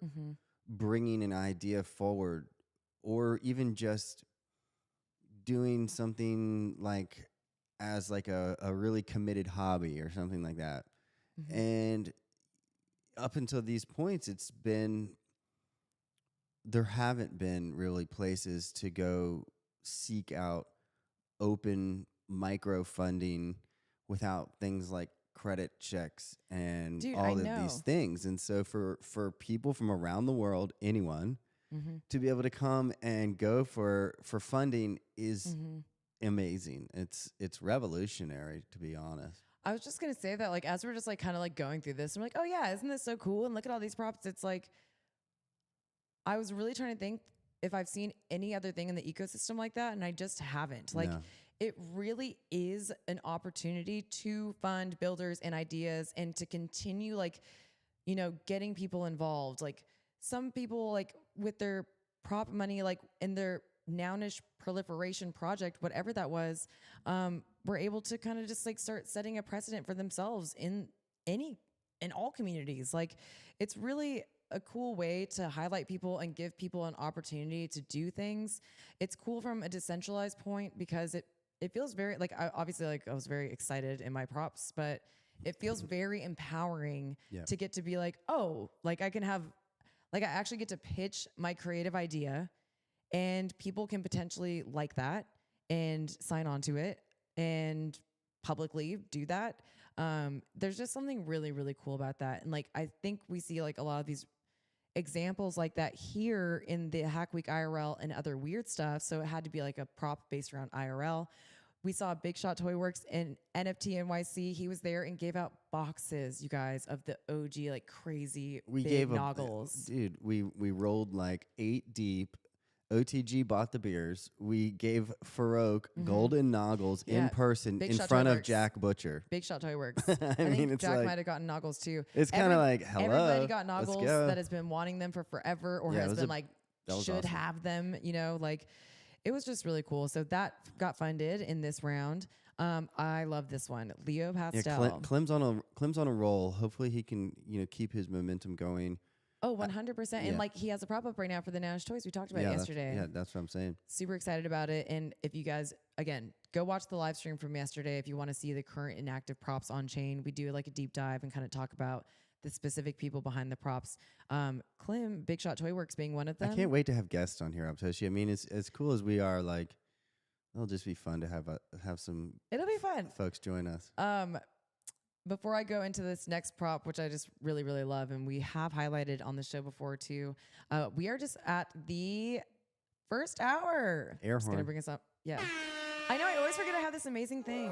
bringing an idea forward, or even just doing something like as like a really committed hobby or something like that. And up until these points, there haven't been really places to go seek out open micro funding without things like credit checks and all of these things. And so for people from around the world, anyone to be able to come and go for funding is amazing. It's revolutionary, to be honest. I was just gonna say that, like, as we're just like kind of like going through this, I'm like, oh yeah, isn't this so cool? And look at all these props. It's like, I was really trying to think if I've seen any other thing in the ecosystem like that, and I just haven't. Like, it really is an opportunity to fund builders and ideas and to continue, like, you know, getting people involved. Like, some people, like, with their prop money, like, in their Nounish proliferation project, whatever that was, were able to kind of just, like, start setting a precedent for themselves in all communities. Like, it's really a cool way to highlight people and give people an opportunity to do things. It's cool from a decentralized point because it feels very, like, I was very excited in my props, but it feels very empowering to get to be like, oh, like I actually get to pitch my creative idea and people can potentially like that and sign on to it and publicly do that. There's just something really, really cool about that. And like, I think we see like a lot of these examples like that here in the Hack Week IRL and other weird stuff. So it had to be like a prop based around IRL. We saw Big Shot Toy Works in NFT NYC. He was there and gave out boxes, you guys, of the OG like crazy big noggles. Dude, we rolled like 8 deep. OTG bought the beers. We gave Farouk golden noggles in person Big in Shot front Toy of Works. Jack Butcher. Big Shot Toy Works. I mean, think it's Jack like, might have gotten noggles too. It's kind of like, hello. Everybody got let's noggles go. that has been wanting them for forever or has been like, should awesome. have them, you know, like it was just really cool. So that got funded in this round. I love this one. Leo Pastel. Yeah, Clem's on a roll. Hopefully he can, you know, keep his momentum going. Oh, 100%. And like he has a prop up right now for the Nash Toys. We talked about it yesterday. That's what I'm saying. Super excited about it. And if you guys, again, go watch the live stream from yesterday if you want to see the current inactive props on chain. We do like a deep dive and kind of talk about the specific people behind the props. Clem, Big Shot Toy Works being one of them. I can't wait to have guests on here, Abtoshi. I mean, as cool as we are, like, It'll just be fun to have some It'll be fun. folks join us. Before I go into this next prop, which I just really, really love, and we have highlighted on the show before too, we are just at the first hour. Air Just gonna horn. bring us up. Yeah. I know. I always forget I have this amazing thing.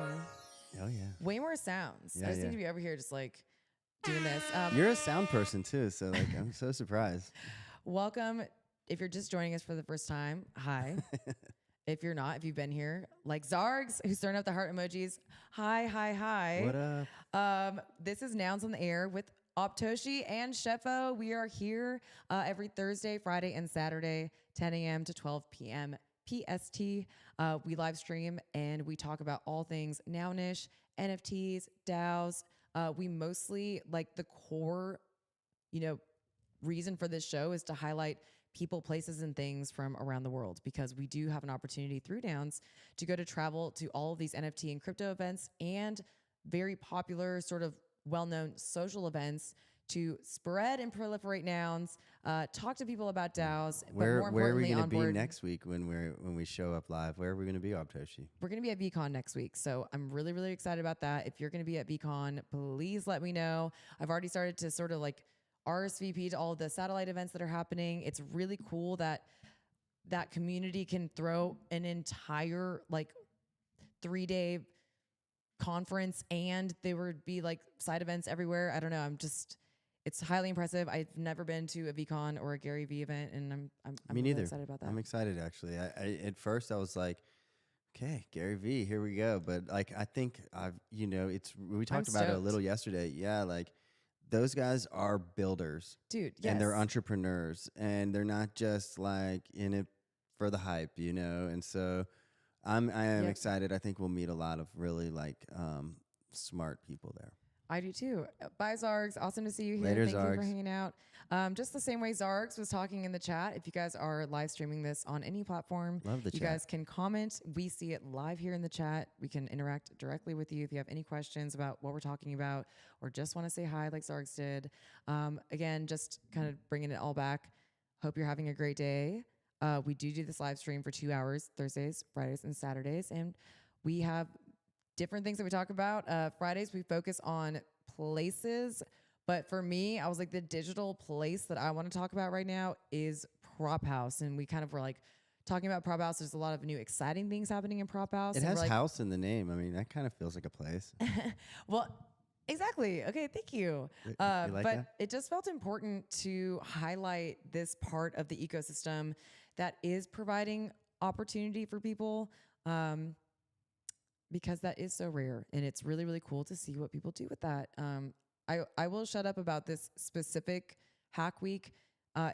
Oh yeah. Way more sounds. Yeah, I just yeah. need to be over here just like doing this. You're a sound person too, so like I'm so surprised. Welcome. If you're just joining us for the first time, hi. If you're not, if you've been here, like Zargs, who's throwing up the heart emojis, hi, hi, hi. What up? This is Nouns on the Air with Optoshi and Shefo. We are here every Thursday, Friday, and Saturday, 10 a.m. to 12 p.m. PST. We live stream and we talk about all things Nounish, NFTs, DAOs. We mostly, like, the core, reason for this show is to highlight people, places, and things from around the world, because we do have an opportunity through Nouns to go to travel to all of these NFT and crypto events and very popular, sort of well-known social events to spread and proliferate Nouns, talk to people about DAOs, but more Where are importantly, we going to be onboard. next week when we show up live? Where are we going to be, Optoshi? We're going to be at VCon next week. So I'm really, really excited about that. If you're going to be at VCon, please let me know. I've already started to sort of like RSVP to all of the satellite events that are happening. It's really cool that that community can throw an entire like 3-day conference and there would be like side events everywhere. I don't know. It's highly impressive. I've never been to a VCon or a Gary V event, and I'm Me really neither. excited about that. I'm excited actually. I at first I was like, okay, Gary V, here we go. But like I think we talked about it a stoked. little yesterday. Yeah, like those guys are builders. Dude, yes. And they're entrepreneurs, and they're not just like in it for the hype, And so I am excited. I think we'll meet a lot of really like smart people there. I do too. Bye, Zargs. Awesome to see you here. Later, Thank you for Zargs. hanging out. Just the same way Zargs was talking in the chat. If you guys are live streaming this on any platform, Love the you chat. guys can comment. We see it live here in the chat. We can interact directly with you if you have any questions about what we're talking about or just want to say hi like Zargs did. Again, just kind of bringing it all back. Hope you're having a great day. We do this live stream for 2 hours, Thursdays, Fridays, and Saturdays. And we have different things that we talk about. Fridays, we focus on places. But for me, I was like, the digital place that I want to talk about right now is Prop House. And we kind of were like talking about Prop House. There's a lot of new exciting things happening in Prop House. It and has we're like, house in the name. I mean, that kind of feels like a place. well, exactly. Okay, thank you. You like but that? it just felt important to highlight this part of the ecosystem that is providing opportunity for people, because that is so rare, and it's really, really cool to see what people do with that. I will shut up about this specific hack week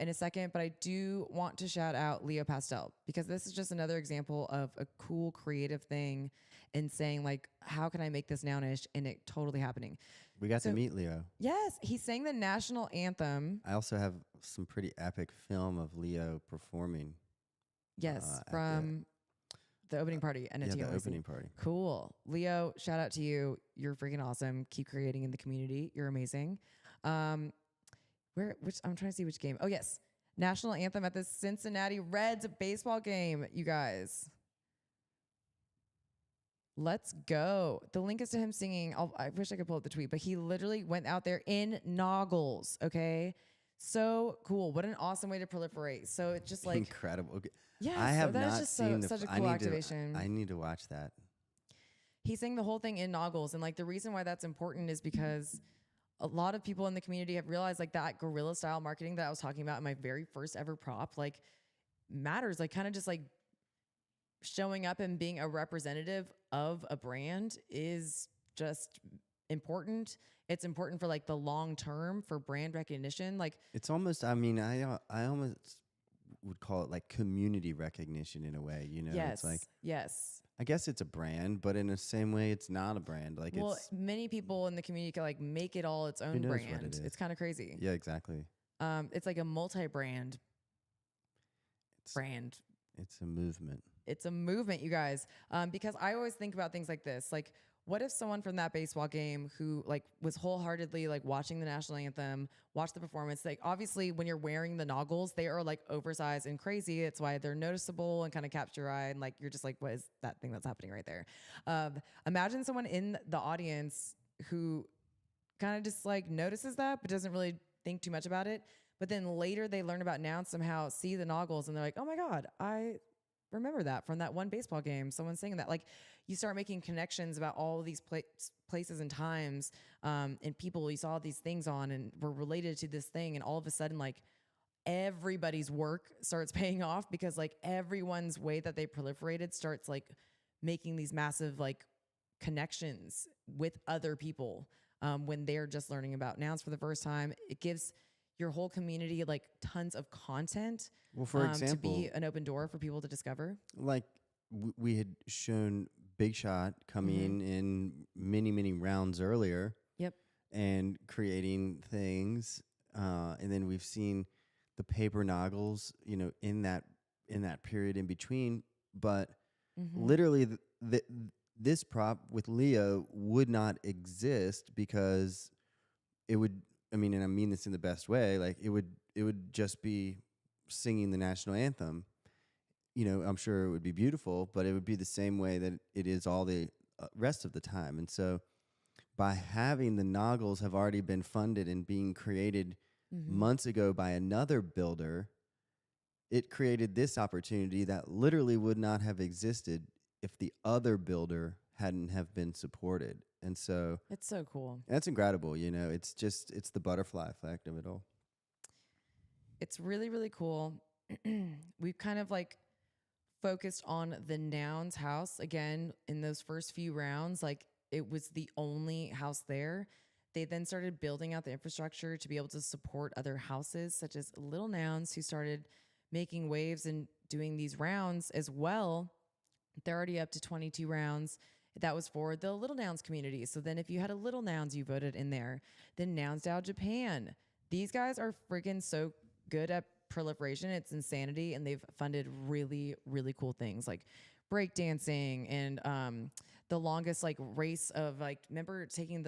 in a second, but I do want to shout out Leo Pastel, because this is just another example of a cool creative thing and saying like, how can I make this Nounish, and it totally happening. We got to meet Leo. Yes, he sang the national anthem. I also have some pretty epic film of Leo performing. Yes, at from the opening party. And the opening party. Cool. Leo, shout out to you. You're freaking awesome. Keep creating in the community. You're amazing. I'm trying to see which game. Oh, yes. National anthem at the Cincinnati Reds baseball game, you guys. Let's go. The link is to him singing. I wish I could pull up the tweet, but he literally went out there in noggles. Okay. So cool. What an awesome way to proliferate. So it's just like incredible. Okay. yeah, I have so that is not just seen such a cool activation. I need to watch that. He sang the whole thing in noggles. And like the reason why that's important is because a lot of people in the community have realized like that guerrilla style marketing that I was talking about in my very first ever prop, like matters, like kind of just like showing up and being a representative of a brand is just important. It's important for like the long term for brand recognition. Like it's almost, I mean, I almost would call it like community recognition in a way, yes, it's like, yes. I guess it's a brand, but in the same way, it's not a brand. Like it's many people in the community can like make it all its own knows what brand. it is. It's kind of crazy. Yeah, exactly. It's like a multi-brand brand. It's a movement. It's a movement, you guys. Because I always think about things like this. Like, what if someone from that baseball game who like was wholeheartedly like watching the national anthem, watched the performance, like obviously when you're wearing the noggles, they are like oversized and crazy. It's why they're noticeable and kind of capture your eye. And like, you're just like, what is that thing that's happening right there? Imagine someone in the audience who kind of just like notices that, but doesn't really think too much about it. But then later they learn about nouns somehow, see the noggles, and they're like, oh my God, I remember that from that one baseball game. Someone saying that. Like, you start making connections about all of these places and times and people you saw these things on and were related to this thing. And all of a sudden, like, everybody's work starts paying off because like everyone's way that they proliferated starts like making these massive like connections with other people when they're just learning about nouns for the first time. It gives your whole community like tons of content. Well, for example, to be an open door for people to discover. Like we had shown Big Shot coming in many rounds earlier. Yep. And creating things, and then we've seen the paper noggles, you know, in that period in between. But literally, this prop with Leo would not exist because it would. I mean, and I mean this in the best way. Like it would just be singing the national anthem. You know, I'm sure it would be beautiful, but it would be the same way that it is all the rest of the time. And so, by having the noggles have already been funded and being created months ago by another builder, it created this opportunity that literally would not have existed if the other builder hadn't have been supported. And so it's so cool. That's incredible. You know, it's the butterfly effect of it all. It's really, really cool. We've kind of like focused on the nouns house again in those first few rounds. Like, it was the only house there. They then started building out the infrastructure to be able to support other houses, such as Little Nouns, who started making waves and doing these rounds as well. They're already up to 22 rounds. That was for the Little Nouns community. So then if you had a Little Nouns, you voted in there. Then NounsDAO Japan. These guys are freaking so good at proliferation. It's insanity. And they've funded really, really cool things like breakdancing and the longest like race of like, remember taking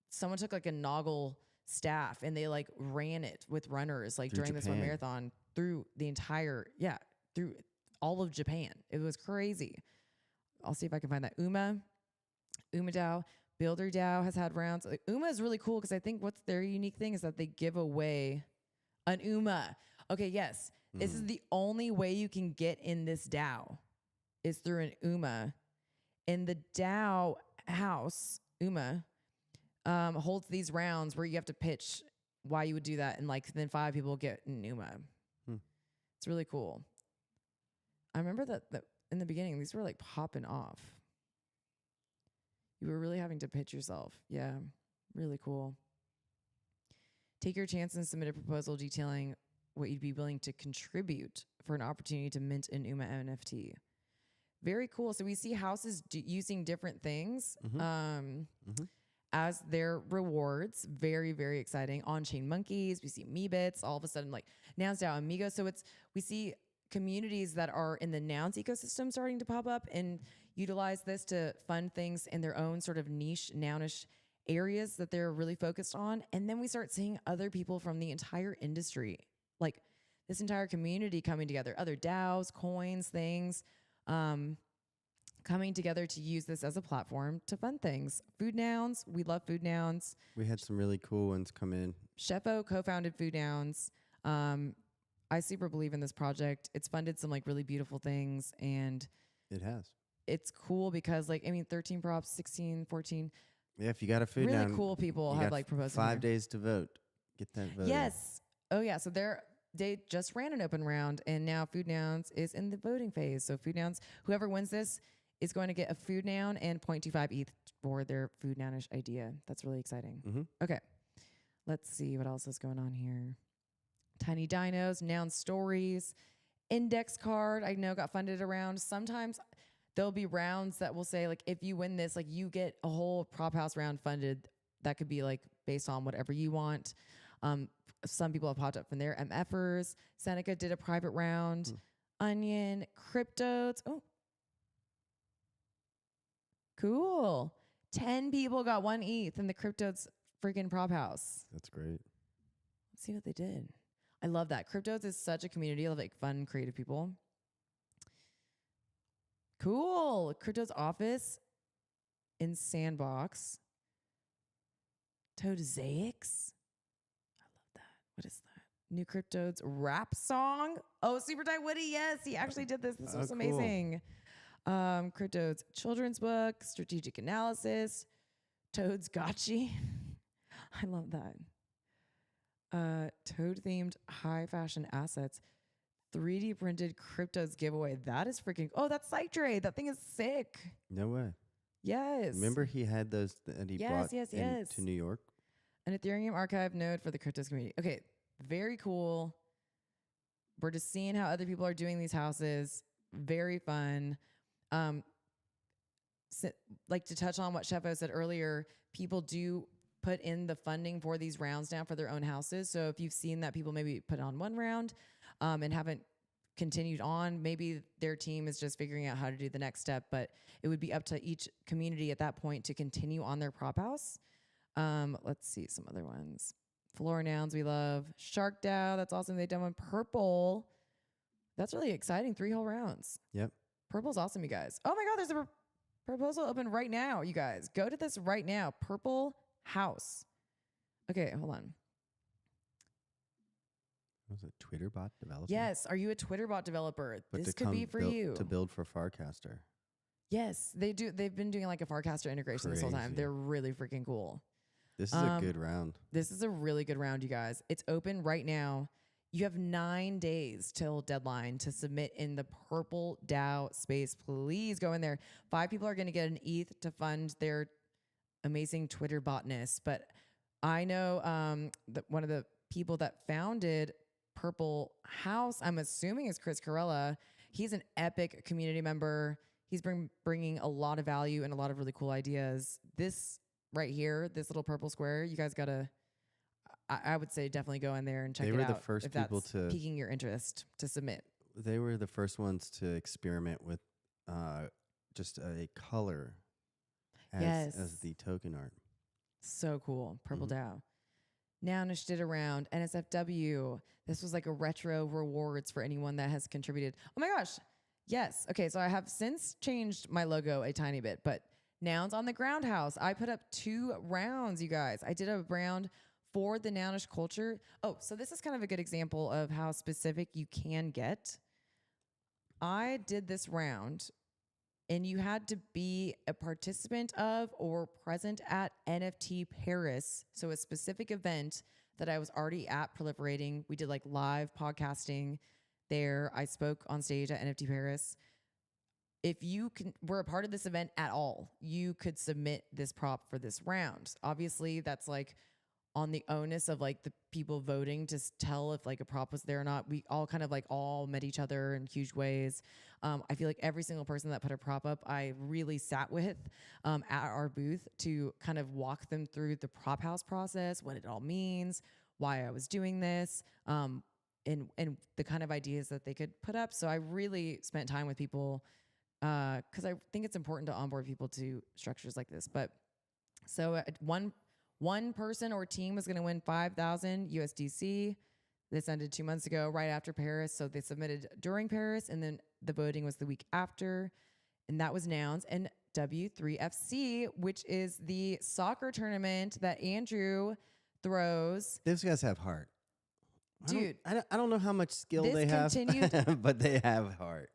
someone took like a noggle staff and they like ran it with runners like Through during this one Japan. marathon through the entire, through all of Japan. It was crazy. I'll see if I can find that. UmaDAO, Builder DAO has had rounds. Like, Uma is really cool because I think what's their unique thing is that they give away an Uma. Okay, yes. This is the only way you can get in this DAO is through an Uma. And the DAO house, Uma, holds these rounds where you have to pitch why you would do that. And like then 5 people get an Uma. It's really cool. I remember that in the beginning, these were like popping off. You were really having to pitch yourself. Yeah, really cool. Take your chance and submit a proposal detailing what you'd be willing to contribute for an opportunity to mint an UMA NFT. Very cool. So we see houses using different things as their rewards. Very, very exciting. On-chain monkeys. We see Meebits. All of a sudden, like NounsDAO, Amigos. So we see communities that are in the Nouns ecosystem starting to pop up and utilize this to fund things in their own sort of niche, nounish areas that they're really focused on. And then we start seeing other people from the entire industry, like this entire community coming together, other DAOs, coins, things, coming together to use this as a platform to fund things. Food Nouns, we love Food Nouns. We had some really cool ones come in. Sheffo co-founded Food Nouns. I super believe in this project. It's funded some like really beautiful things, and it has. It's cool because like, I mean, 13 props, 16, 14. Yeah, if you got a food really noun, cool people have like proposed 5 days to vote. Get that vote. Yes. Oh yeah. So they just ran an open round, and now Food Nouns is in the voting phase. So Food Nouns, whoever wins this is going to get a food noun and 0.25 ETH for their food nounish idea. That's really exciting. Okay. Let's see what else is going on here. Tiny Dinos, Noun Stories, Index Card, I know got funded around. Sometimes there'll be rounds that will say, like, if you win this, like, you get a whole prop house round funded. That could be, like, based on whatever you want. Some people have popped up from there. MFers, Seneca did a private round. Onion, Cryptodes. Oh. Cool. 10 people got 1 ETH in the Crypto's freaking prop house. That's great. Let's see what they did. I love that. Cryptos is such a community of like fun, creative people. Cool. Crypto's office in Sandbox. Toadazaics. I love that. What is that? New Crypto's rap song. Oh, Super Tight Woody. Yes, he actually did this. This was cool. amazing. Crypto's children's book, strategic analysis, Toad's Gotchi. I love that. Toad themed high fashion assets, 3D printed Crypto's giveaway. That is freaking. Oh, that's Cytrade. That thing is sick. No way. Yes. Remember he had those that he brought yes. to New York? An Ethereum archive node for the Crypto's community. Okay, very cool. We're just seeing how other people are doing these houses. Very fun. Like to touch on what Shefo said earlier, people do put in the funding for these rounds now for their own houses. So if you've seen that people maybe put on one round and haven't continued on, maybe their team is just figuring out how to do the next step, but it would be up to each community at that point to continue on their prop house. Let's see some other ones. Flora Nouns we love. Shark DAO, that's awesome. They've done one. Purple. That's really exciting. 3 whole rounds. Yep. Purple's awesome, you guys. Oh my God, there's a proposal open right now, you guys. Go to this right now. Purple House. Okay, hold on. Was it Twitter bot developer? Yes. Are you a Twitter bot developer? But this could be for you. To build for Farcaster. Yes, they do. They've been doing like a Farcaster integration this whole time. Crazy. They're really freaking cool. This is a good round. This is a really good round, you guys. It's open right now. You have 9 days till deadline to submit in the Purple DAO space. Please go in there. 5 people are going to get an ETH to fund their amazing Twitter botness. But I know that one of the people that founded Purple House, I'm assuming is Chris Carella. He's an epic community member. He's bringing a lot of value and a lot of really cool ideas. This right here, this little purple square, you guys got to, I would say definitely go in there and check it out. They were the first people to piquing your interest to submit. They were the first ones to experiment with just a color as the token art. So cool. Purple DAO. Nounish did around NSFW. This was like a retro rewards for anyone that has contributed. Oh my gosh. Yes. Okay. So I have since changed my logo a tiny bit, but Nouns on the Ground House. I put up 2 rounds, you guys. I did a round for the Nounish culture. Oh, so this is kind of a good example of how specific you can get. I did this round and you had to be a participant of or present at NFT Paris. So a specific event that I was already at proliferating. We did like live podcasting there. I spoke on stage at NFT Paris. If you were a part of this event at all, you could submit this prop for this round. Obviously, that's like on the onus of like the people voting to tell if like a prop was there or not. We all kind of like all met each other in huge ways. I feel like every single person that put a prop up, I really sat with at our booth to kind of walk them through the prop house process, what it all means, why I was doing this, and the kind of ideas that they could put up. So I really spent time with people because I think it's important to onboard people to structures like this. But so one person or team was going to win 5,000 USDC. This ended 2 months ago, right after Paris. So they submitted during Paris, and then the voting was the week after. And that was Nouns and W3FC, which is the soccer tournament that Andrew throws. Those guys have heart. Dude. I don't know how much skill this they have, continued- but they have heart.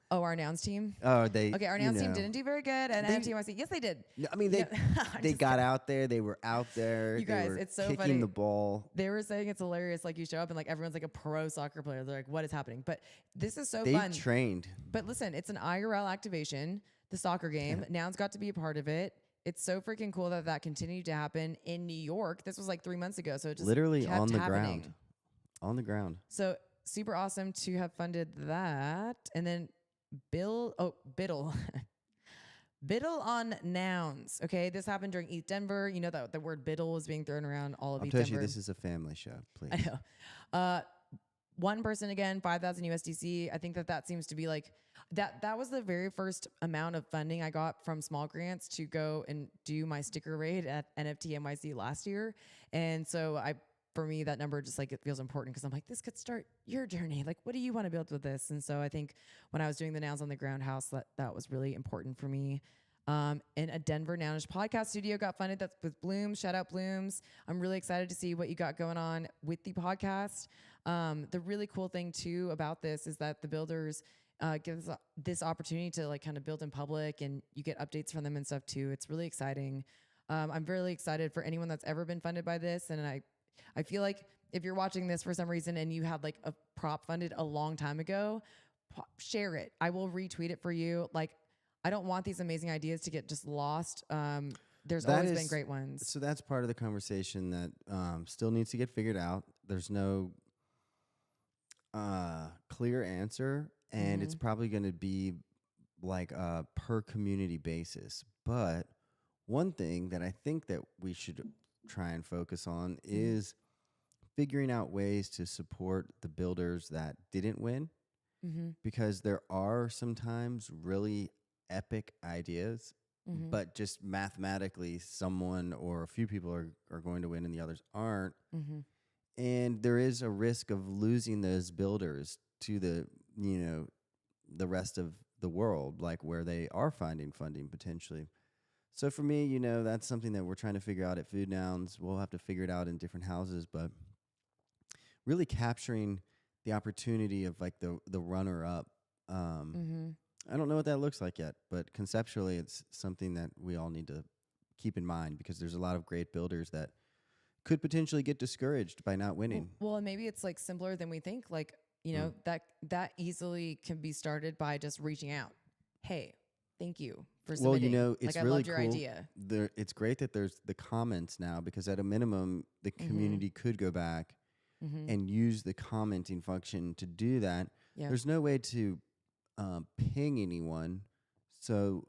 Oh, our Nouns team? Oh, they. Okay, our Nouns team didn't do very good. And NFTYC, yes, they did. No, I mean, they got out there. They were out there. You guys, they were it's so kicking funny. the ball. They were saying it's hilarious. Like you show up and like everyone's like a pro soccer player. They're like, what is happening? But this is so They fun. trained. But listen, it's an IRL activation, the soccer game. Nouns got to be a part of it. It's so freaking cool that that continued to happen in New York. This was like 3 months ago. So it just Literally kept on the happening. ground. On the ground. So super awesome to have funded that. And then Biddle on Nouns. Okay, this happened during ETH Denver. You know that the word biddle was being thrown around all of ETH Denver. You, this is a family show, please. I know. One person again, 5,000 USDC. I think that seems to be like, That was the very first amount of funding I got from small grants to go and do my sticker raid at NFT NYC last year. And so for me, that number just like it feels important because I'm like, this could start your journey. Like, what do you want to build with this? And so I think when I was doing the Nouns on the Ground house, that was really important for me. And a Denver Nounish podcast studio got funded. That's with Blooms. Shout out Blooms. I'm really excited to see what you got going on with the podcast. The really cool thing too about this is that the builders gives this opportunity to like kind of build in public, and you get updates from them and stuff too. It's really exciting. I'm really excited for anyone that's ever been funded by this, and I feel like if you're watching this for some reason and you had like a prop funded a long time ago, share it. I will retweet it for you. Like, I don't want these amazing ideas to get just lost. There's always been great ones. So that's part of the conversation that still needs to get figured out. There's no clear answer, and it's probably going to be like a per community basis. But one thing that I think that we should try and focus on is figuring out ways to support the builders that didn't win, because there are sometimes really epic ideas, but just mathematically someone or a few people are going to win and the others aren't. And there is a risk of losing those builders to the rest of the world, like where they are finding funding potentially. So for me, that's something that we're trying to figure out at Food Nouns. We'll have to figure it out in different houses, but really capturing the opportunity of like the runner up. I don't know what that looks like yet, but conceptually it's something that we all need to keep in mind, because there's a lot of great builders that could potentially get discouraged by not winning. Well, and maybe it's like simpler than we think. Like, that easily can be started by just reaching out. Hey, thank you for submitting. It's like, really I loved cool. your idea. It's great that there's the comments now, because at a minimum, the community could go back and use the commenting function to do that. Yeah. There's no way to ping anyone. So,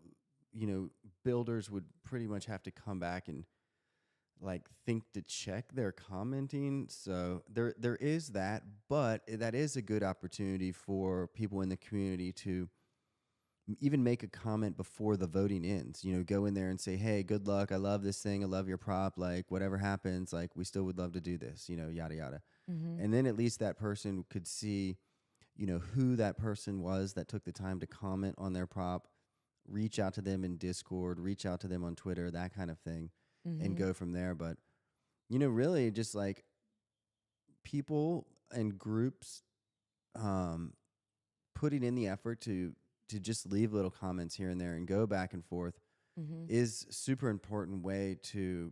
builders would pretty much have to come back and like think to check their commenting. So there is that, but that is a good opportunity for people in the community to even make a comment before the voting ends. Go in there and say, hey, good luck. I love this thing. I love your prop. Like, whatever happens, like, we still would love to do this, yada, yada. And then at least that person could see, who that person was that took the time to comment on their prop, reach out to them in Discord, reach out to them on Twitter, that kind of thing, and go from there. But, really just like people and groups putting in the effort to just leave little comments here and there and go back and forth is super important way to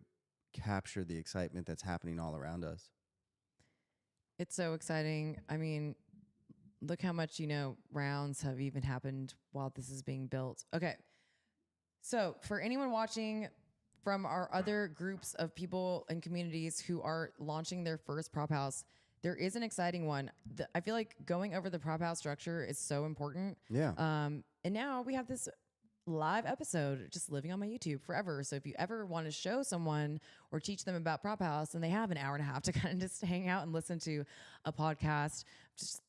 capture the excitement that's happening all around us. It's so exciting. I mean, look how much, rounds have even happened while this is being built. Okay. So for anyone watching from our other groups of people and communities who are launching their first prop house, there is an exciting one. I feel like going over the prop house structure is so important. Yeah. And now we have this live episode just living on my YouTube forever. So if you ever want to show someone or teach them about prop house and they have an hour and a half to kind of just hang out and listen to a podcast, just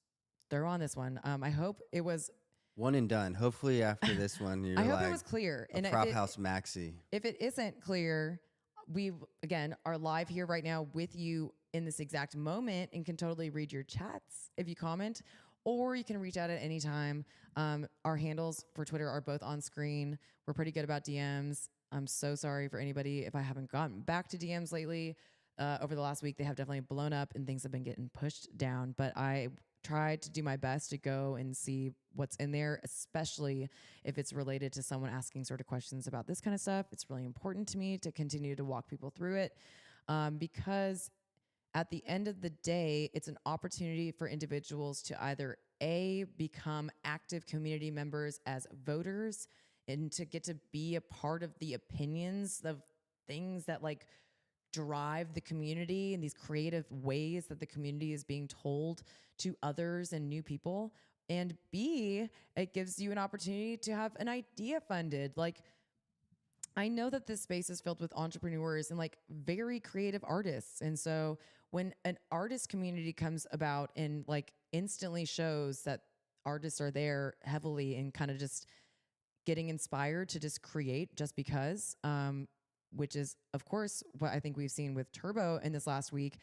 throw on this one. I hope it was one and done. Hopefully after this one, you're I hope it was clear. And prop house maxi. If it isn't clear, we again are live here right now with you in this exact moment and can totally read your chats if you comment, or you can reach out at any time. Our handles for Twitter are both on screen. We're pretty good about DMs. I'm so sorry for anybody if I haven't gotten back to DMs lately. Over the last week, they have definitely blown up and things have been getting pushed down, but I tried to do my best to go and see what's in there, especially if it's related to someone asking sort of questions about this kind of stuff. It's really important to me to continue to walk people through it, because at the end of the day, it's an opportunity for individuals to either A, become active community members as voters and to get to be a part of the opinions of things that like drive the community in these creative ways that the community is being told to others and new people. And B, it gives you an opportunity to have an idea funded. Like, I know that this space is filled with entrepreneurs and like very creative artists. And so when an artist community comes about and like instantly shows that artists are there heavily and kind of just getting inspired to just create just because, which is, of course, what I think we've seen with Turbo in this last week.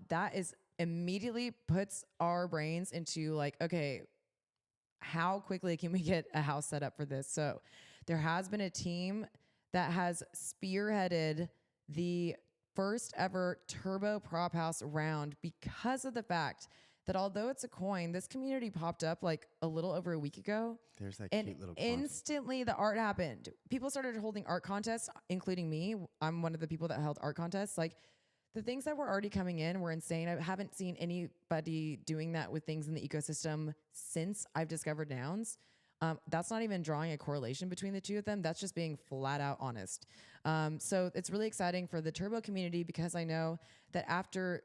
That is immediately puts our brains into like, okay, how quickly can we get a house set up for this? So there has been a team that has spearheaded the first ever Turbo Prop House round because of the fact that although it's a coin, this community popped up like a little over a week ago. There's that And cute little instantly the art happened. People started holding art contests, including me. I'm one of the people that held art contests. Like the things that were already coming in were insane. I haven't seen anybody doing that with things in the ecosystem since I've discovered Nouns. That's not even drawing a correlation between the two of them. That's just being flat out honest. So it's really exciting for the Turbo community because I know that after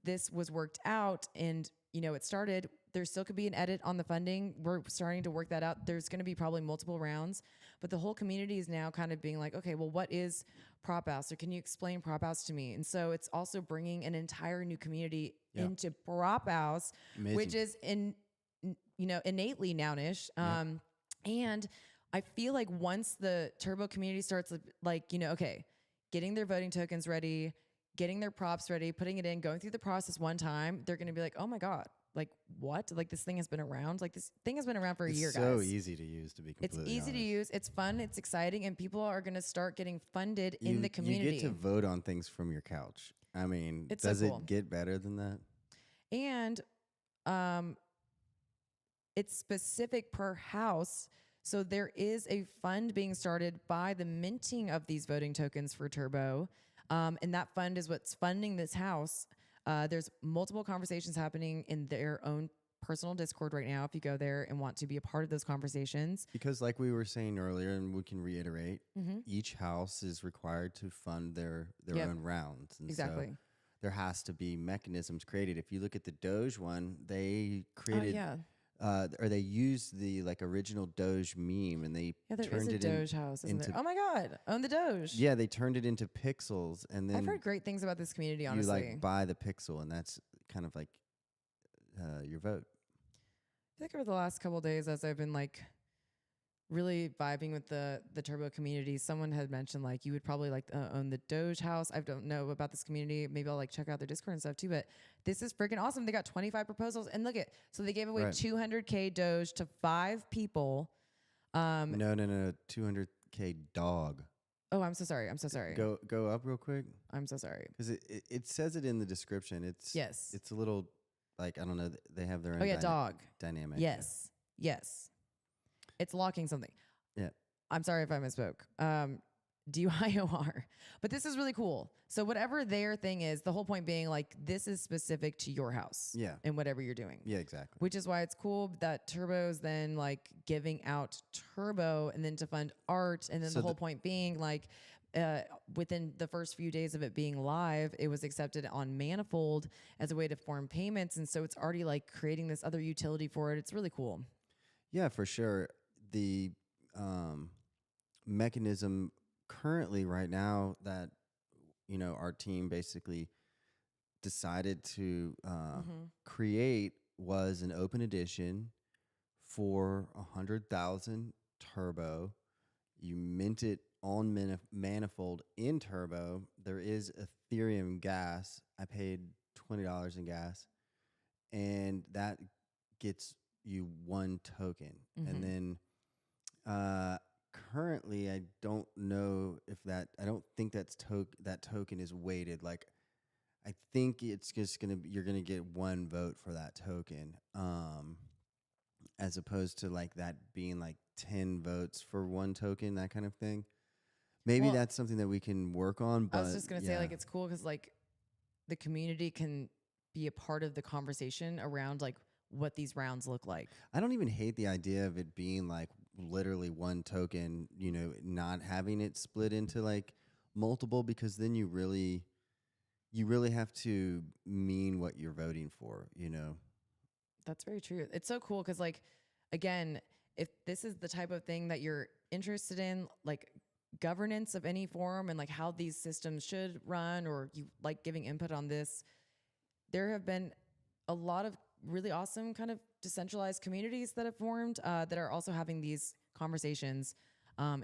this was worked out and it started, there still could be an edit on the funding. We're starting to work that out. There's going to be probably multiple rounds, but the whole community is now kind of being like, okay, well, what is Prop House? Or can you explain Prop House to me? And so it's also bringing an entire new community into Prop House, which is innately nounish. And I feel like once the Turbo community starts okay, getting their voting tokens ready, getting their props ready, putting it in, going through the process one time, they're going to be like, oh my God, like what? Like this thing has been around. Like this thing has been around for a year, guys. It's so easy to use, to be completely It's easy honest. to use. It's fun. It's exciting. And people are going to start getting funded in the community. You get to vote on things from your couch. I mean, does it get better than that? And it's specific per house. So there is a fund being started by the minting of these voting tokens for Turbo. And that fund is what's funding this house. There's multiple conversations happening in their own personal Discord right now if you go there and want to be a part of those conversations. Because like we were saying earlier, and we can reiterate, each house is required to fund their own rounds. And exactly. So there has to be mechanisms created. If you look at the Doge one, they created... or they used the original Doge meme and they turned it Doge house, isn't there? Oh my God, own the Doge. Yeah, they turned it into pixels, and then I've heard great things about this community. Honestly, you buy the pixel, and that's kind of like your vote. I think over the last couple of days, as I've been really vibing with the Turbo community, someone had mentioned you would probably own the Doge house. I don't know about this community. Maybe I'll check out their Discord and stuff too, but this is freaking awesome. They got 25 proposals and so they gave away 200K Doge to 5 people. No, 200K dog. Oh, I'm so sorry. Go up real quick. I'm so sorry. Because it says it in the description. It's a little I don't know. They have their own dog dynamic. Yes. It's locking something. Yeah. I'm sorry if I misspoke. DYOR. But this is really cool. So whatever their thing is, the whole point being this is specific to your house. Yeah. And whatever you're doing. Yeah, exactly. Which is why it's cool that Turbo's then giving out Turbo and then to fund art. And then the whole point being within the first few days of it being live, it was accepted on Manifold as a way to form payments. And so it's already creating this other utility for it. It's really cool. Yeah, for sure. The mechanism currently right now that our team basically decided to create was an open edition for 100,000 Turbo. You mint it on Manifold in Turbo. There is Ethereum gas. I paid $20 in gas, and that gets you 1 token. And then currently I don't know if I don't think that token is weighted. I think it's just you're gonna get 1 vote for that token, as opposed to that being 10 votes for 1 token, that kind of thing. Maybe that's something that we can work on. But I was just gonna say it's cool because the community can be a part of the conversation around what these rounds look like. I don't even hate the idea of it being literally 1 token, not having it split into multiple, because then you really have to mean what you're voting for, That's very true. It's so cool because again, if this is the type of thing that you're interested in, governance of any form and how these systems should run, or you giving input on this, there have been a lot of really awesome kind of decentralized communities that have formed that are also having these conversations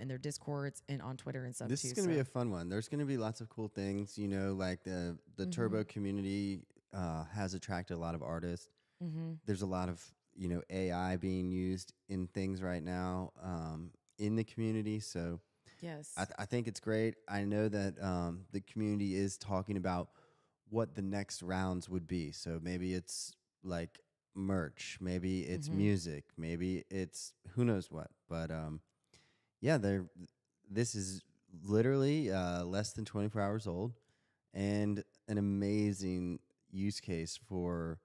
in their discords and on Twitter and stuff This too. is going to be a fun one. There's going to be lots of cool things, you know, like the Turbo community has attracted a lot of artists. There's a lot of, you know, AI being used in things right now in the community. So yes, I think it's great. I know that the community is talking about what the next rounds would be. So maybe it's like merch, maybe it's music, maybe it's who knows what. But yeah, this is literally less than 24 hours old and an amazing use case for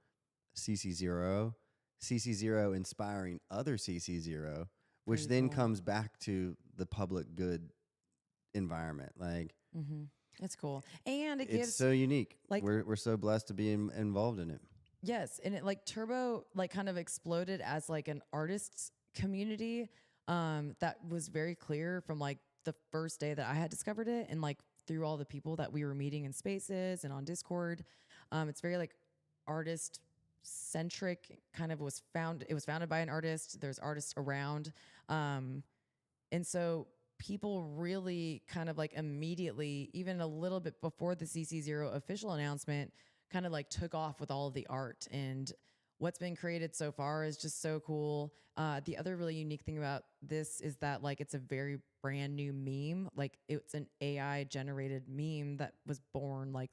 CC0, CC0 inspiring other CC0, which Pretty then cool. comes back to the public good environment. Like, it's cool, and it it's gives so unique. like We're so blessed to be involved in it. yes, and it like Turbo like kind of exploded as like an artists community that was very clear from like the first day that I had discovered it and like through all the people that we were meeting in spaces and on Discord. It's very like artist centric kind of it was founded by an artist. There's artists around. And so people really kind of like immediately, even a little bit before the CC0 official announcement, kind of like took off with all of the art. And what's been created so far is just so cool. The other really unique thing about this is that like it's a very brand new meme. Like it's an AI generated meme that was born like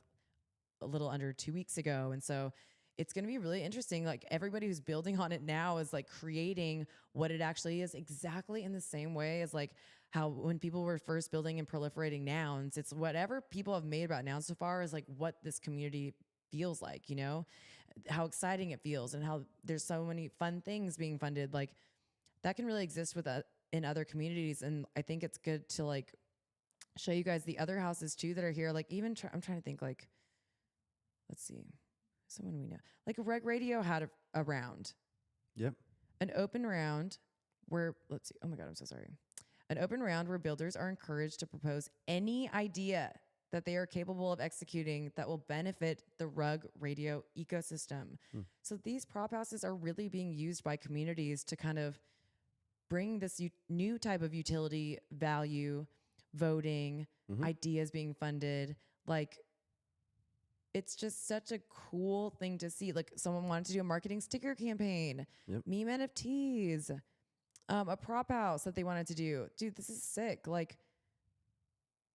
a little under 2 weeks ago. And so it's going to be really interesting. Like everybody who's building on it now is like creating what it actually is exactly in the same way as like how when people were first building and proliferating nouns, it's whatever people have made about nouns so far is like what this community feels like, you know, how exciting it feels and how there's so many fun things being funded. Like that can really exist with in other communities. And I think it's good to like show you guys the other houses too that are here. Like even I'm trying to think like, let's see. Someone we know. Like Reg Radio had a round. Yep. An open round where, let's see. Oh my God, I'm so sorry. An open round where builders are encouraged to propose any idea that they are capable of executing that will benefit the Rug Radio ecosystem. So these prop houses are really being used by communities to kind of bring this new type of utility value, voting, ideas being funded, like it's just such a cool thing to see. Like someone wanted to do a marketing sticker campaign, meme NFTs, a prop house that they wanted to do. Dude, this is sick. Like,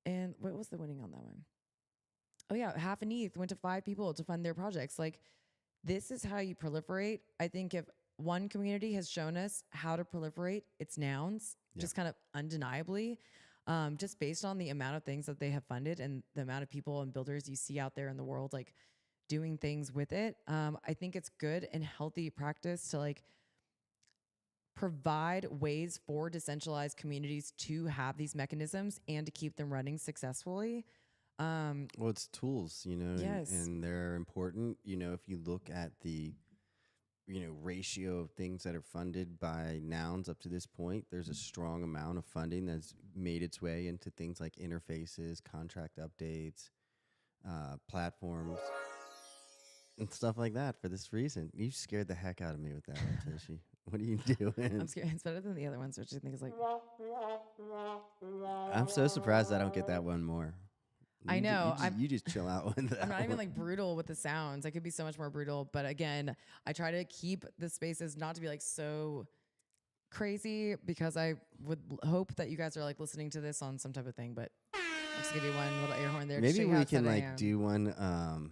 and what was the winning on that one? Oh yeah, half an ETH went to 5 people to fund their projects. Like, this is how you proliferate. I think if one community has shown us how to proliferate, it's nouns, just kind of undeniably. Just based on the amount of things that they have funded and the amount of people and builders you see out there in the world, like doing things with it. I think it's good and healthy practice to like provide ways for decentralized communities to have these mechanisms and to keep them running successfully. Well, it's tools, you know, Yes. and they're important. You know, if you look at the ratio of things that are funded by nouns up to this point, there's a strong amount of funding that's made its way into things like interfaces, contract updates, platforms, and stuff like that for this reason. You scared the heck out of me with that one, Toshi. What are you doing? I'm scared. It's better than the other ones, which I think is like. I'm so surprised I don't get that one more. I know. You just chill out with that. I'm not even one. like brutal with the sounds. I could be so much more brutal. But again, I try to keep the spaces not to be like so crazy because I would hope that you guys are like listening to this on some type of thing. But I'll just give you one little air horn there. to show Maybe you how we can excited I like am. do one.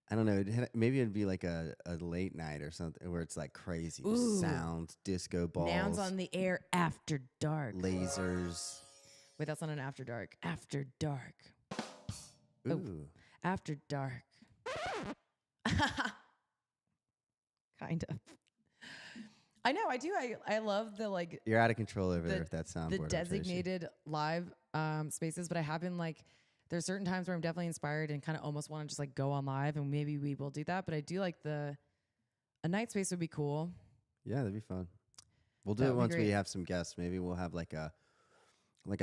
I don't know. Maybe it'd be like a late night or something where it's like crazy Ooh. sounds, disco balls, Nouns on the air after dark. lasers. Wait, that's not an after dark. After dark. Ooh. Oh, after dark. Kind of. I know, I do. I love the like You're out of control over there the- with that soundboard. the Tracy. designated live spaces, but I have been like there's certain times where I'm definitely inspired and kind of almost want to just like go on live, and maybe we will do that. But I do like a night space would be cool. Yeah, that'd be fun. We'll do That it would be once we great. have some guests. Maybe we'll have like a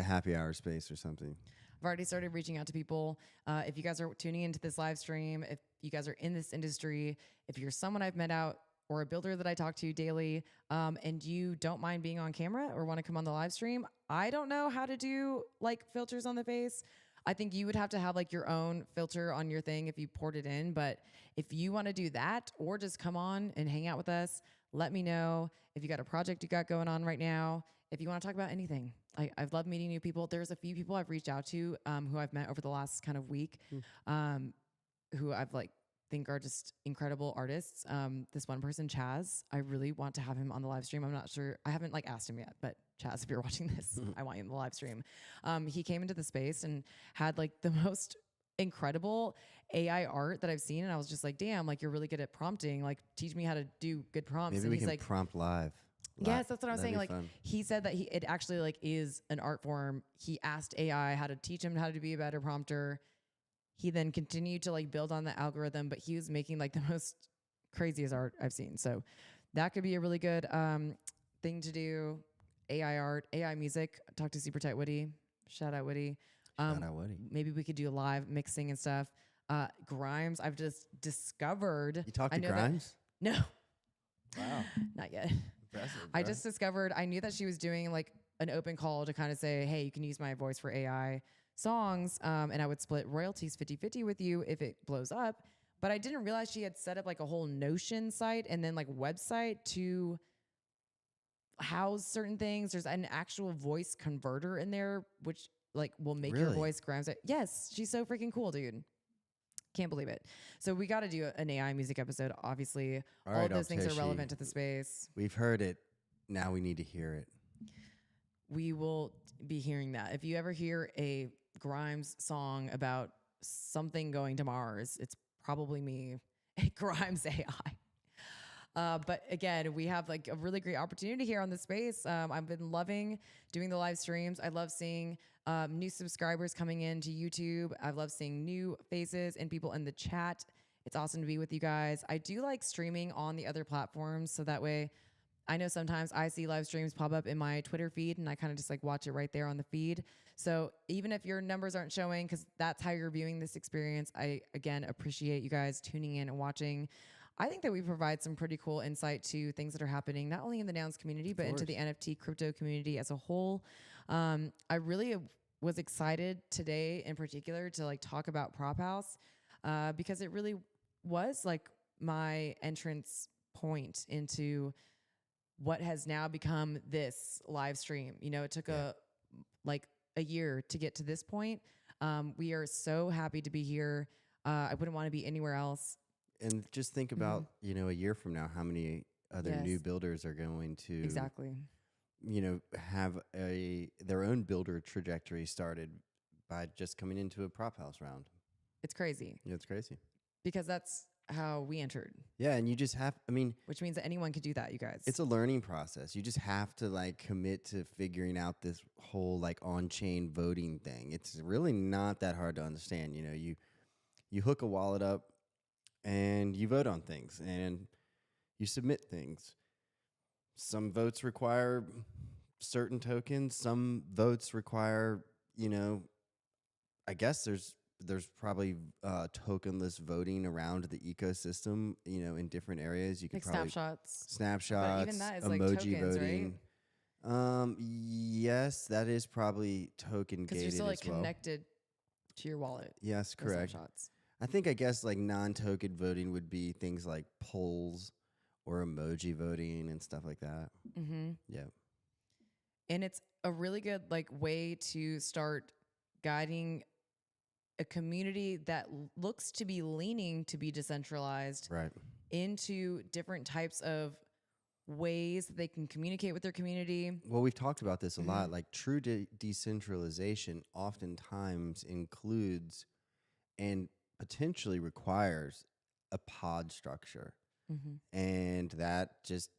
happy hour space or something. I've already started reaching out to people. If you guys are tuning into this live stream, if you guys are in this industry, if you're someone I've met out or a builder that I talk to daily, and you don't mind being on camera or want to come on the live stream, I don't know how to do like filters on the face. I think you would have to have like your own filter on your thing if you poured it in. But if you want to do that or just come on and hang out with us, let me know. If you got a project you got going on right now, if you want to talk about anything, I've loved meeting new people. There's a few people I've reached out to who I've met over the last kind of week, who I've like think are just incredible artists. This one person, Chaz, I really want to have him on the live stream. I'm not sure. I haven't like asked him yet, but Chaz, if you're watching this, I want you in the live stream. He came into the space and had like the most incredible AI art that I've seen. And I was just like, damn, like you're really good at prompting. Like teach me how to do good prompts. Maybe and we he's can like, prompt live. yes, that's what I was saying. Like fun. he said that it actually like is an art form. He asked AI how to teach him how to be a better prompter. He then continued to like build on the algorithm, but he was making like the most craziest art I've seen. So that could be a really good thing to do. AI art, AI music. Talk to Super Tight Woody. Shout out Woody. Shout out Woody. Maybe we could do live mixing and stuff. Grimes, I've just discovered. You talked to Grimes? No. Wow. Not yet. Impressive. I just discovered, I knew that she was doing like an open call to kind of say, hey, you can use my voice for AI songs, and I would split royalties 50-50 with you if it blows up. But I didn't realize she had set up like a whole Notion site and then like website to house certain things. There's an actual voice converter in there, which like will make your voice Grimes. Yes, she's so freaking cool, dude. Can't believe it. So we got to do an AI music episode. Obviously, all of those things are relevant to the space. We've heard it. Now we need to hear it. We will be hearing that. If you ever hear a Grimes song about something going to Mars, it's probably me, a Grimes AI. But again, we have like a really great opportunity here on the space. I've been loving doing the live streams. I love seeing new subscribers coming into YouTube. I love seeing new faces and people in the chat. It's awesome to be with you guys. I do like streaming on the other platforms, so that way I know sometimes I see live streams pop up in my Twitter feed and I kind of just like watch it right there on the feed. So even if your numbers aren't showing, because that's how you're viewing this experience, I again appreciate you guys tuning in and watching. I think that we provide some pretty cool insight to things that are happening, not only in the Nouns community, but into the NFT crypto community as a whole. I really was excited today in particular to like talk about Prop House because it really was like my entrance point into what has now become this live stream. You know, it took a year to get to this point. We are so happy to be here. I wouldn't want to be anywhere else. And just think about, you know, a year from now, how many other new builders are going to you know, have their own builder trajectory started by just coming into a prop house round. It's crazy. Yeah, it's crazy. Because that's how we entered. Yeah, and you just have, I mean, which means that anyone could do that, you guys. It's a learning process. You just have to like commit to figuring out this whole like on-chain voting thing. It's really not that hard to understand. You know, you hook a wallet up and you vote on things and you submit things. Some votes require certain tokens. Some votes require, you know, I guess there's probably tokenless voting around the ecosystem, you know, in different areas. You could like probably snapshots, but even that is emoji like tokens, voting. Right? Yes, that is probably token gated because you're still like as well. connected to your wallet. Yes, correct. Snapshots. I guess like non-token voting would be things like polls or emoji voting and stuff like that. Mm-hmm. Yeah. And it's a really good like way to start guiding a community that looks to be leaning to be decentralized into different types of ways that they can communicate with their community. Well, we've talked about this a lot. Like true decentralization oftentimes includes and potentially requires a pod structure. And that just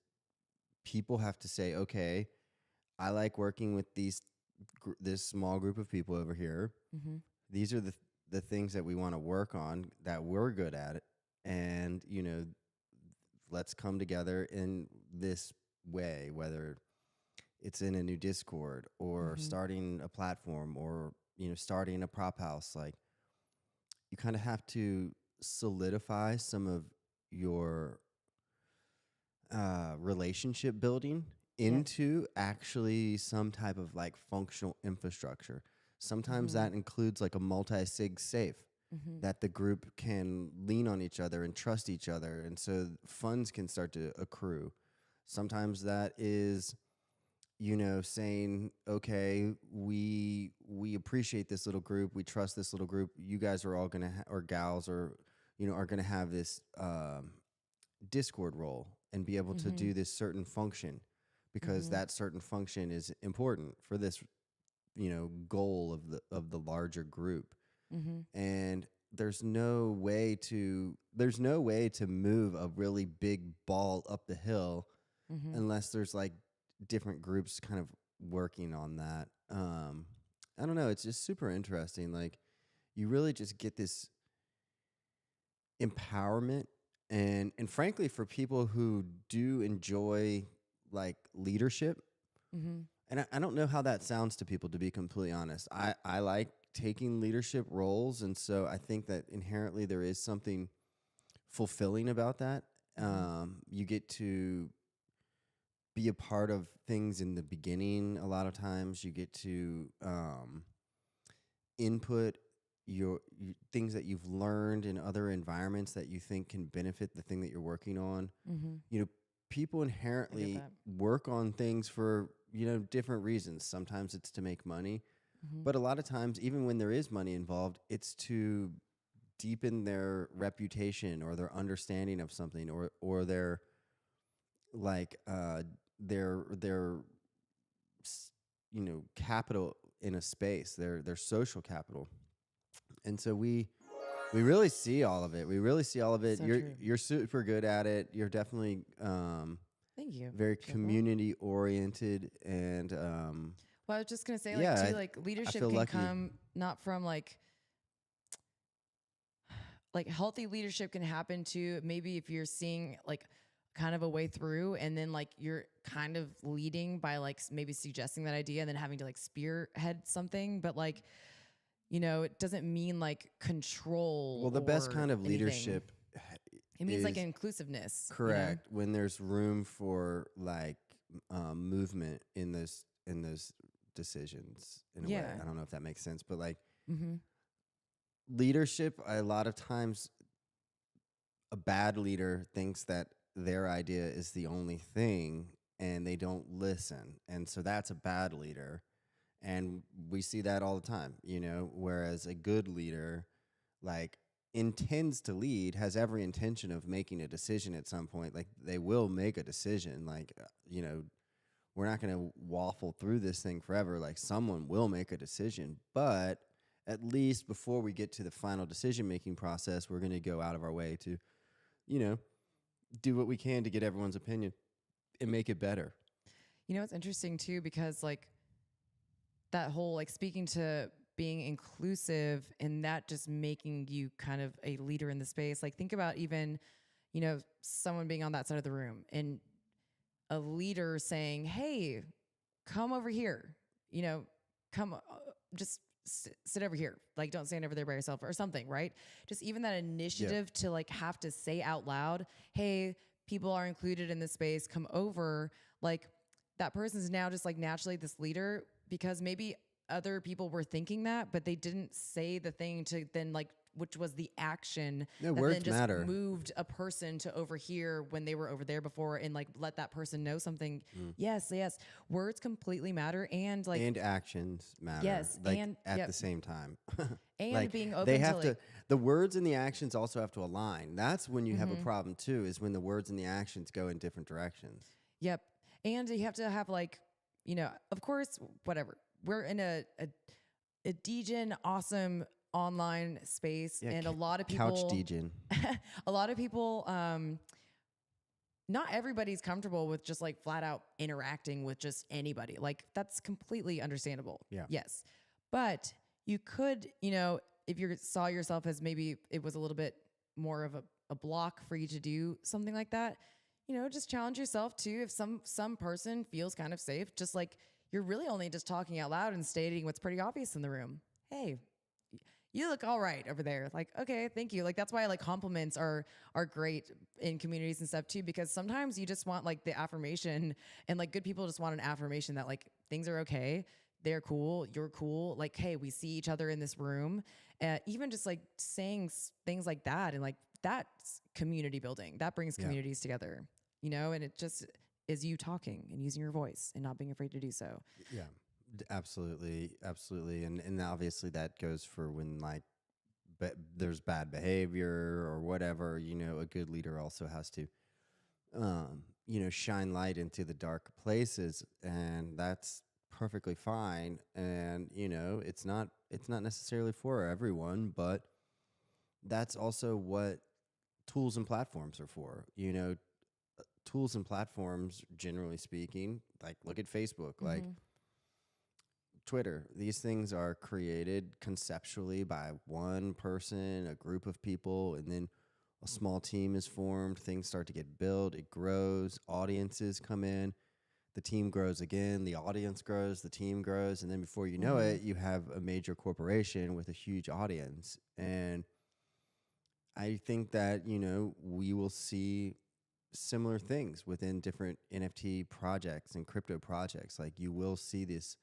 people have to say, okay, I like working with this small group of people over here. These are the things that we want to work on that we're good at. And, you know, let's come together in this way, whether it's in a new Discord or starting a platform or, starting a prop house. Like, you kind of have to solidify some of your relationship building into actually some type of like functional infrastructure. Sometimes that includes like a multi-sig safe that the group can lean on each other and trust each other, and so funds can start to accrue. Sometimes that is, saying, okay, we appreciate this little group, we trust this little group. You guys are all gonna or gals are are gonna have this Discord role and be able to do this certain function because that certain function is important for this goal of the larger group. And there's no way to move a really big ball up the hill unless there's like different groups kind of working on that. I don't know, it's just super interesting. Like, you really just get this empowerment, and frankly, for people who do enjoy like leadership, and I don't know how that sounds to people, to be completely honest. I like taking leadership roles, and so I think that inherently there is something fulfilling about that. You get to be a part of things in the beginning. A lot of times you get to input your things that you've learned in other environments that you think can benefit the thing that you're working on. People inherently work on things for different reasons. Sometimes it's to make money, but a lot of times, even when there is money involved, it's to deepen their reputation or their understanding of something, or their like their capital in a space, their social capital. And so we really see all of it. We really see all of it. So you're true. you're super good at it. You're definitely Thank you. very Appreciate that. community oriented, and Well, I was just gonna say, Yeah, like, I- too, like leadership feel can lucky. come not from like healthy leadership can happen to maybe if you're seeing like kind of a way through, and then like you're kind of leading by like maybe suggesting that idea and then having to like spearhead something, but like it doesn't mean like control. Well, the best or kind of anything. leadership It means like is inclusiveness. correct when there's room for like movement in those decisions in a way. Yeah. I don't know if that makes sense, but like Mm-hmm. leadership, a lot of times a bad leader thinks that their idea is the only thing and they don't listen. And so that's a bad leader. And we see that all the time, whereas a good leader like intends to lead, has every intention of making a decision at some point. Like, they will make a decision. Like, we're not going to waffle through this thing forever. Like, someone will make a decision, but at least before we get to the final decision-making process, we're going to go out of our way to, do what we can to get everyone's opinion and make it better. It's interesting too, because like that whole like speaking to being inclusive and that just making you kind of a leader in the space. Like, think about even, someone being on that side of the room and a leader saying, hey, come over here, come, just sit over here. Like, don't stand over there by yourself or something, right? Just even that initiative to like have to say out loud, hey, people are included in this space, come over. Like, that person's now just like naturally this leader because maybe other people were thinking that, but they didn't say the thing to then like, which was the action No, that words then just matter. moved a person to over here when they were over there before, and like let that person know something. Yes, words completely matter, and like And actions matter. Yes, like and- at yep. the same time. and like, being open they to have like the words and the actions also have to align. That's when you have a Mm-hmm. problem too, is when the words and the actions go in different directions. Yep. And you have to have like, of course, whatever. We're in a degen awesome online space, Yeah, and a lot of people couch degen. a lot of people not everybody's comfortable with just like flat out interacting with just anybody. Like, that's completely understandable. Yeah. Yes. But you could, if you saw yourself as maybe it was a little bit more of a block for you to do something like that, just challenge yourself too. If some person feels kind of safe, just like you're really only just talking out loud and stating what's pretty obvious in the room. Hey, you look all right over there. Like, okay, thank you. Like that's why like compliments are great in communities and stuff too, because sometimes you just want like the affirmation, and like good people just want an affirmation that like things are okay. They're cool. You're cool. Like, hey, we see each other in this room. Even just like saying things like that, and like that's community building. That brings Yeah. communities together, and it just is you talking and using your voice and not being afraid to do so. Yeah. Absolutely, absolutely, and obviously that goes for when like there's bad behavior or whatever. A good leader also has to, shine light into the dark places, and that's perfectly fine. And it's not necessarily for everyone, but that's also what tools and platforms are for. Tools and platforms, generally speaking, like look at Facebook, like Mm-hmm. Twitter. These things are created conceptually by one person, a group of people, and then a small team is formed. Things start to get built. It grows. Audiences come in. The team grows again. The audience grows. The team grows. And then before you know Mm-hmm. it, you have a major corporation with a huge audience. And I think that, we will see similar things within different NFT projects and crypto projects. Like you will see this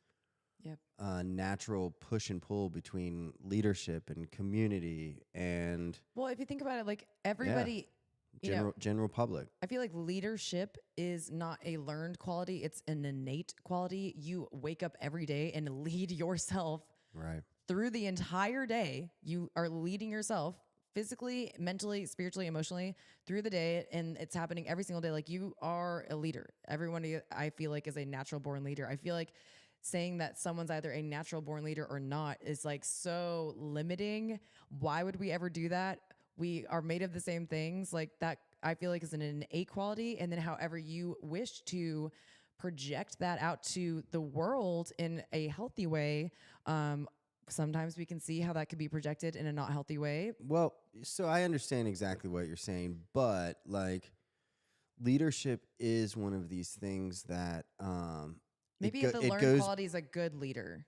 Yep. natural push and pull between leadership and community and Well, if you think about it, like yeah, everybody, general public. I feel like leadership is not a learned quality, it's an innate quality. You wake up every day and lead yourself Right. through the entire day. You are leading yourself physically, mentally, spiritually, emotionally through the day. And it's happening every single day. Like you are a leader. Everyone, I feel like, is a natural born leader. I feel like saying that someone's either a natural born leader or not is like so limiting. Why would we ever do that? We are made of the same things. Like that, I feel like is an innate quality. And then, however, you wish to project that out to the world in a healthy way. Sometimes we can see how that could be projected in a not healthy way. Well, so I understand exactly what you're saying, but like leadership is one of these things that Maybe the it learned goes quality is a good leader.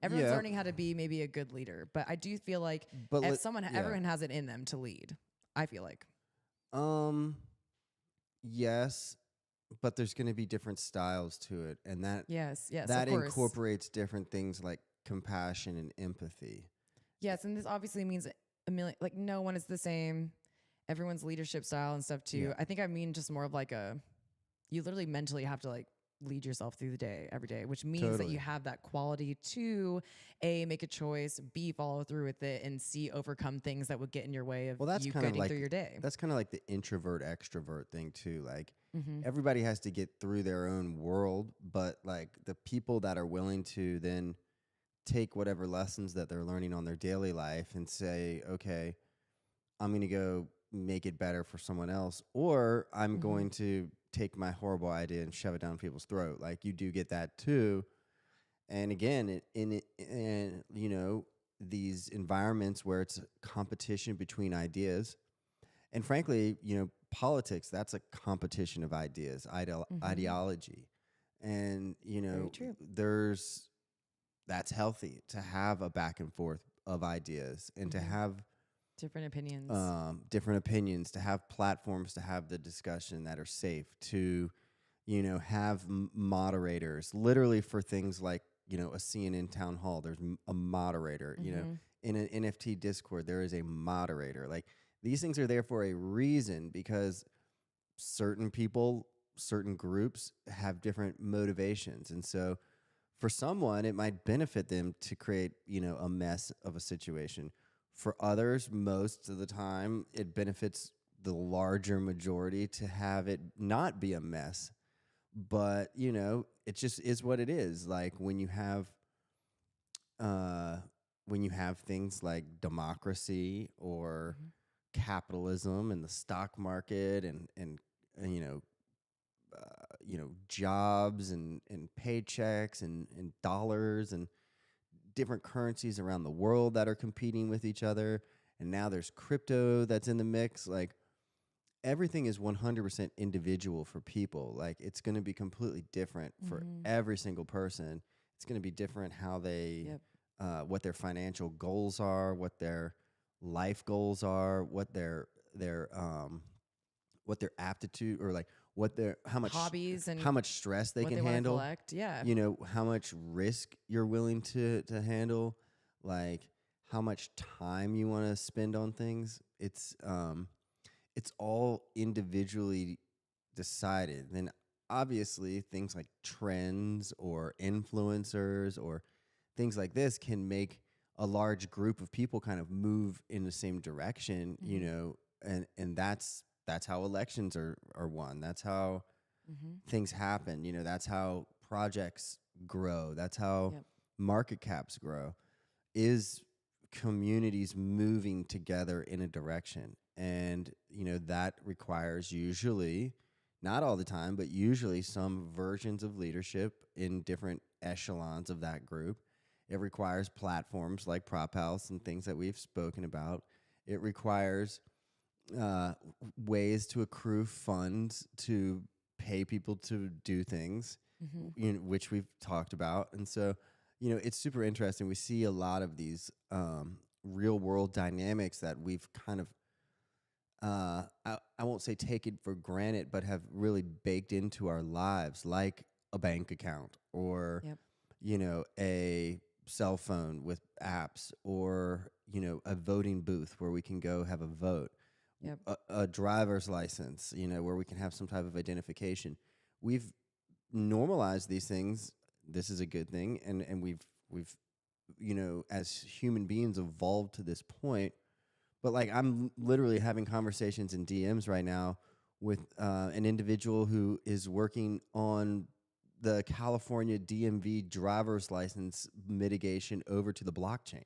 Everyone's yeah, learning how to be maybe a good leader, but I do feel like but if someone, yeah. everyone has it in them to lead. I feel like. Um yes, but there's going to be different styles to it, and Yes, yes, of that course. incorporates different things like compassion and empathy. Yes, and this obviously means a million, like no one is the same. Everyone's leadership style and stuff Yeah. too. I think I mean just more of like you literally mentally have to like lead yourself through the day every day, which means that you Totally. have that quality to make a choice, B, follow through with it, and C, overcome things that would get in your way of Well, you getting through your day. that's kind of like the introvert extrovert thing too. Like Mm-hmm. everybody has to get through their own world, but like the people that are willing to then take whatever lessons that they're learning on their daily life and say, okay, I'm going to go make it better for someone else, or I'm Mm-hmm. going to take my horrible idea and shove it down people's throat. Like you do get that too. And again, in these environments where it's a competition between ideas, and frankly, politics, that's a competition of ideas, Mm-hmm. ideology. And, Very true. that's healthy to have a back and forth of ideas and to Mm-hmm. have Different opinions. different opinions, to have platforms, to have the discussion that are safe, to, have moderators, literally for things like, a CNN town hall, there's a moderator, Mm-hmm. in an NFT Discord, there is a moderator. Like these things are there for a reason because certain people, certain groups have different motivations. And so for someone, it might benefit them to create, a mess of a situation. For others, most of the time, it benefits the larger majority to have it not be a mess. But, it just is what it is. Like uh, when you have things like democracy or Mm-hmm. capitalism and the stock market and jobs and paychecks and dollars and different currencies around the world that are competing with each other, and now there's crypto that's in the mix. Like everything is 100% individual for people. Like it's going to be completely different for every single person. It's going to be different how they, Yep. what their financial goals are, what their life goals are, what their aptitude or like what their Hobbies and how much stress they what can they want to handle. collect. Yeah. You know, how much risk you're willing to handle, like how much time you want to spend on things. It's all individually decided. Then obviously things like trends or influencers or things like this can make a large group of people kind of move in the same direction, you know, and that's how elections are won. That's how things happen. You know, that's how projects grow. That's how Yep. market caps grow. Is communities moving together in a direction. And, you know, that requires usually, not all the time, but usually some versions of leadership in different echelons of that group. It requires platforms like Prop House and things that we've spoken about. It requires ways to accrue funds to pay people to do things, you know, which we've talked about. And so, you know, it's super interesting. We see a lot of these real world dynamics that we've kind of, I won't say taken for granted, but have really baked into our lives, like a bank account or, Yep. you know, a cell phone with apps or, you know, a voting booth where we can go have a vote, Yep. a driver's license, you know, where we can have some type of identification. We've normalized these things. This is a good thing. And we've, you know, as human beings evolved to this point. But like I'm literally having conversations in DMs right now with an individual who is working on the California DMV driver's license mitigation over to the blockchain,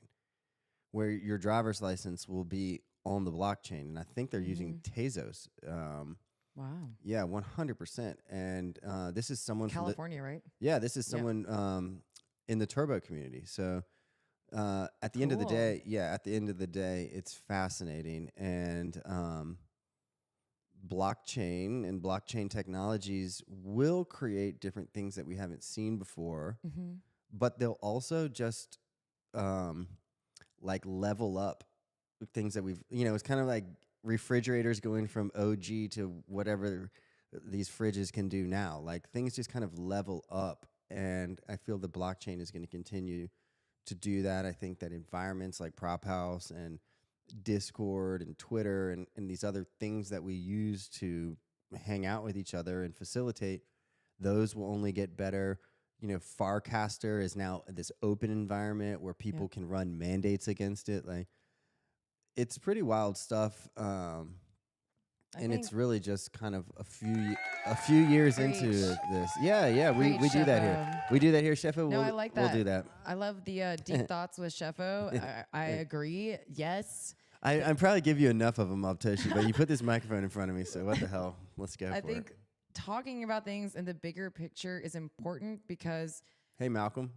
where your driver's license will be on the blockchain. And I think they're using Tezos. Wow. Yeah, 100%. And this is someone California, right? yeah, this is someone in the turbo community. So at the end of the Cool. day, at the end of the day, it's fascinating. And blockchain and blockchain technologies will create different things that we haven't seen before, but they'll also just like level up things that we've, you know, it's kind of like refrigerators going from OG to whatever these fridges can do now. Like things just kind of level up. And I feel the blockchain is going to continue to do that. I think that environments like Prop House and Discord and Twitter and these other things that we use to hang out with each other and facilitate, those will only get better. You know, Farcaster is now this open environment where people can run mandates against it. Like, it's pretty wild stuff. And it's really just kind of a few years into this. Yeah, we do that here. We do that here, Shefo. No, I like that. We'll do that. I love the deep thoughts with Shefo. I agree. Yes. I'm probably give you enough of them, Toshi, but you put this microphone in front of me, so what the hell? Let's go I for think it. talking about things in the bigger picture is important because Hey, Malcolm.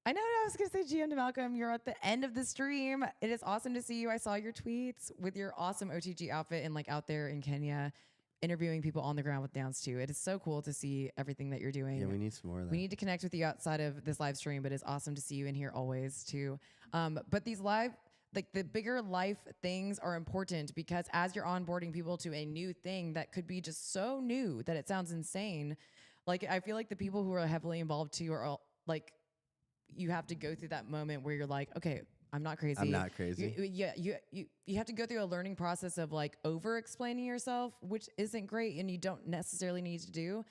I know I was going to say GM to Malcolm. You're at the end of the stream. It is awesome to see you. I saw your tweets with your awesome OTG outfit and like out there in Kenya interviewing people on the ground with Nouns too. It is so cool to see everything that you're doing. Yeah, we need some more of that. We need to connect with you outside of this live stream, but it's awesome to see you in here always too. But these live, like the bigger life things are important because as you're onboarding people to a new thing that could be just so new that it sounds insane. Like I feel like the people who are heavily involved too are all, like, you have to go through that moment where you're like, okay, I'm not crazy. I'm not crazy. You have to go through a learning process of like over explaining yourself, which isn't great and you don't necessarily need to do.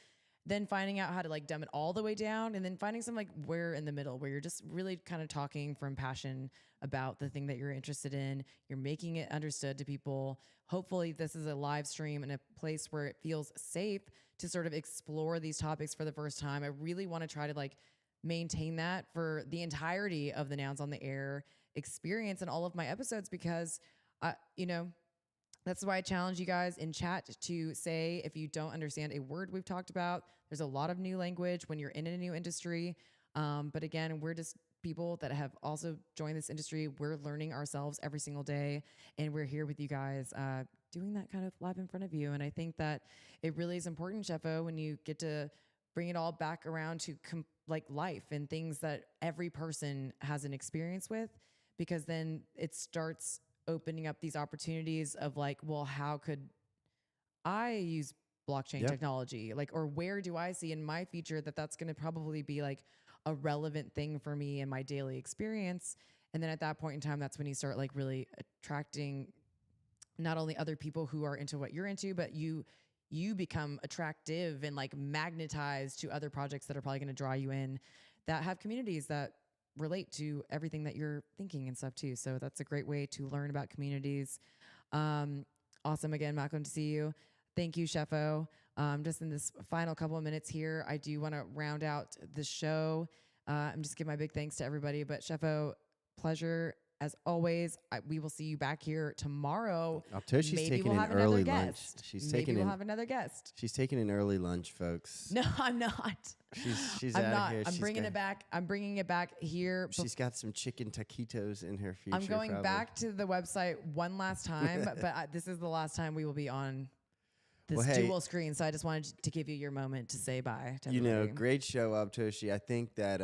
Then finding out how to like dumb it all the way down and then finding some like where in the middle where you're just really kind of talking from passion about the thing that you're interested in. You're making it understood to people. Hopefully this is a live stream and a place where it feels safe to sort of explore these topics for the first time. I really want to try to like maintain that for the entirety of the Nouns on the Air experience and all of my episodes because, you know, that's why I challenge you guys in chat to say if you don't understand a word we've talked about. There's a lot of new language when you're in a new industry. But again, we're just people that have also joined this industry. We're learning ourselves every single day, and we're here with you guys doing that kind of live in front of you. And I think that it really is important, Sheffo, when you get to bring it all back around to like life and things that every person has an experience with, because then it starts opening up these opportunities of like, well, how could I use blockchain Yep. technology? Like, or where do I see in my future that that's going to probably be like a relevant thing for me in my daily experience? And then at that point in time, that's when you start like really attracting not only other people who are into what you're into, but you become attractive and like magnetized to other projects that are probably going to draw you in, that have communities that relate to everything that you're thinking and stuff too. So that's a great way to learn about communities. Awesome. Again, Malcolm, to see you. Thank you, Sheffo. Just in this final couple of minutes here, I do want to round out the show. I'm just give my big thanks to everybody. But Sheffo, pleasure as always. We will see you back here tomorrow. She's Maybe taking we'll an have another early lunch. guest. She's Maybe taking we'll an, have another guest. She's taking an early lunch, folks. No, I'm not. She's I'm out not. of here. I'm She's bringing got- it back. I'm bringing it back here. She's got some chicken taquitos in her future. I'm going probably. back to the website one last time, but this is the last time we will be on this Well, hey, dual screen. So I just wanted to give you your moment to say bye to You know, everybody. great show up, Toshi. I think that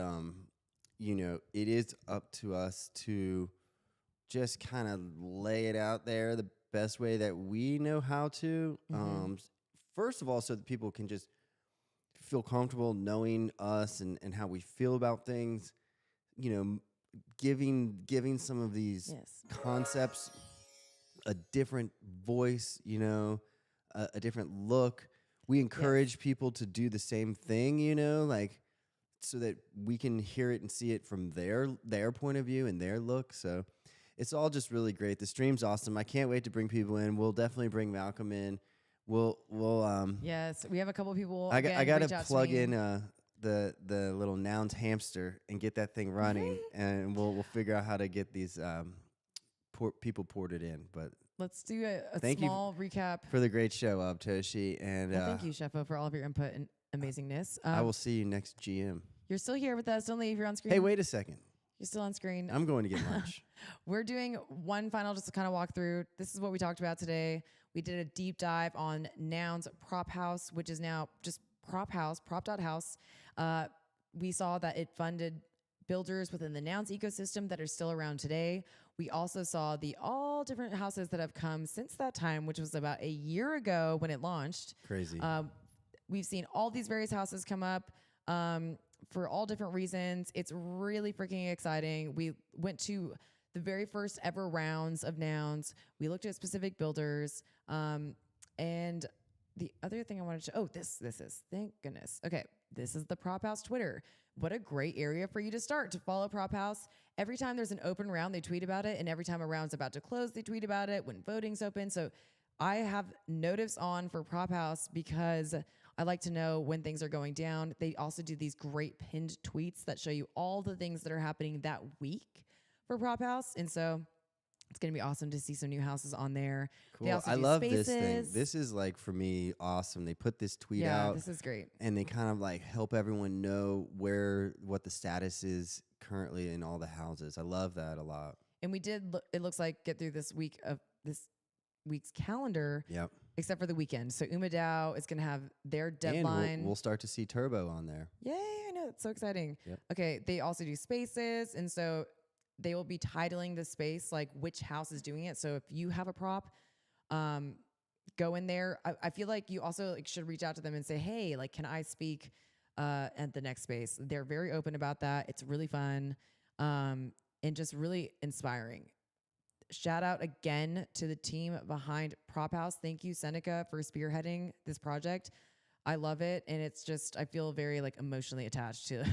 you know, it is up to us to just kind of lay it out there the best way that we know how to. First of all, so that people can just feel comfortable knowing us and how we feel about things. You know, giving some of these Yes. concepts a different voice. You know, a different look. We encourage people to do the same thing. You know, like, so that we can hear it and see it from their point of view and their look. So it's all just really great. The stream's awesome. I can't wait to bring people in. We'll definitely bring Malcolm in. We'll Yes, we have a couple people. I got reach to out plug me. in the little Nouns hamster and get that thing running, and we'll figure out how to get these people ported in. But Let's do a Thank you small recap. for the great show, Toshi, and Well, thank you, Sheffo, for all of your input and amazingness. I will see you next GM. You're still here with us. Don't leave. You're on screen. Hey, wait a second. You're still on screen. I'm going to get lunch. We're doing one final just to kind of walk through. This is what we talked about today. We did a deep dive on Nouns Prop House, which is now just Prop House, prop.house. We saw that it funded builders within the Nouns ecosystem that are still around today. We also saw the all different houses that have come since that time, which was about a year ago when it launched. Crazy. We've seen all these various houses come up for all different reasons. It's really freaking exciting. We went to the very first ever rounds of Nouns. We looked at specific builders. And the other thing I wanted to, this is, thank goodness. Okay, this is the Prop House Twitter. What a great area for you to start to follow Prop House. Every time there's an open round, they tweet about it. And every time a round's about to close, they tweet about it when voting's open. So I have notice on for Prop House because I like to know when things are going down. They also do these great pinned tweets that show you all the things that are happening that week for Prop House. And so it's going to be awesome to see some new houses on there. They Cool. also I do love this thing. spaces. This is like, for me, awesome. They put this tweet Yeah, out this is great. and they kind of like help everyone know what the status is currently in all the houses. I love that a lot. And we did, it looks like, get through this week's calendar, Yep. except for the weekend. So NounsDAO is going to have their And deadline. we'll start to see Turbo on there. Yay, I know. It's so exciting. Yep. Okay, they also do spaces. And so they will be titling the space, like which house is doing it. So if you have a prop, go in there. I feel like you also like should reach out to them and say, hey, like, can I speak at the next space? They're very open about that. It's really fun and just really inspiring. Shout out again to the team behind Prop House. Thank you, Seneca, for spearheading this project. I love it. And it's just, I feel very like emotionally attached to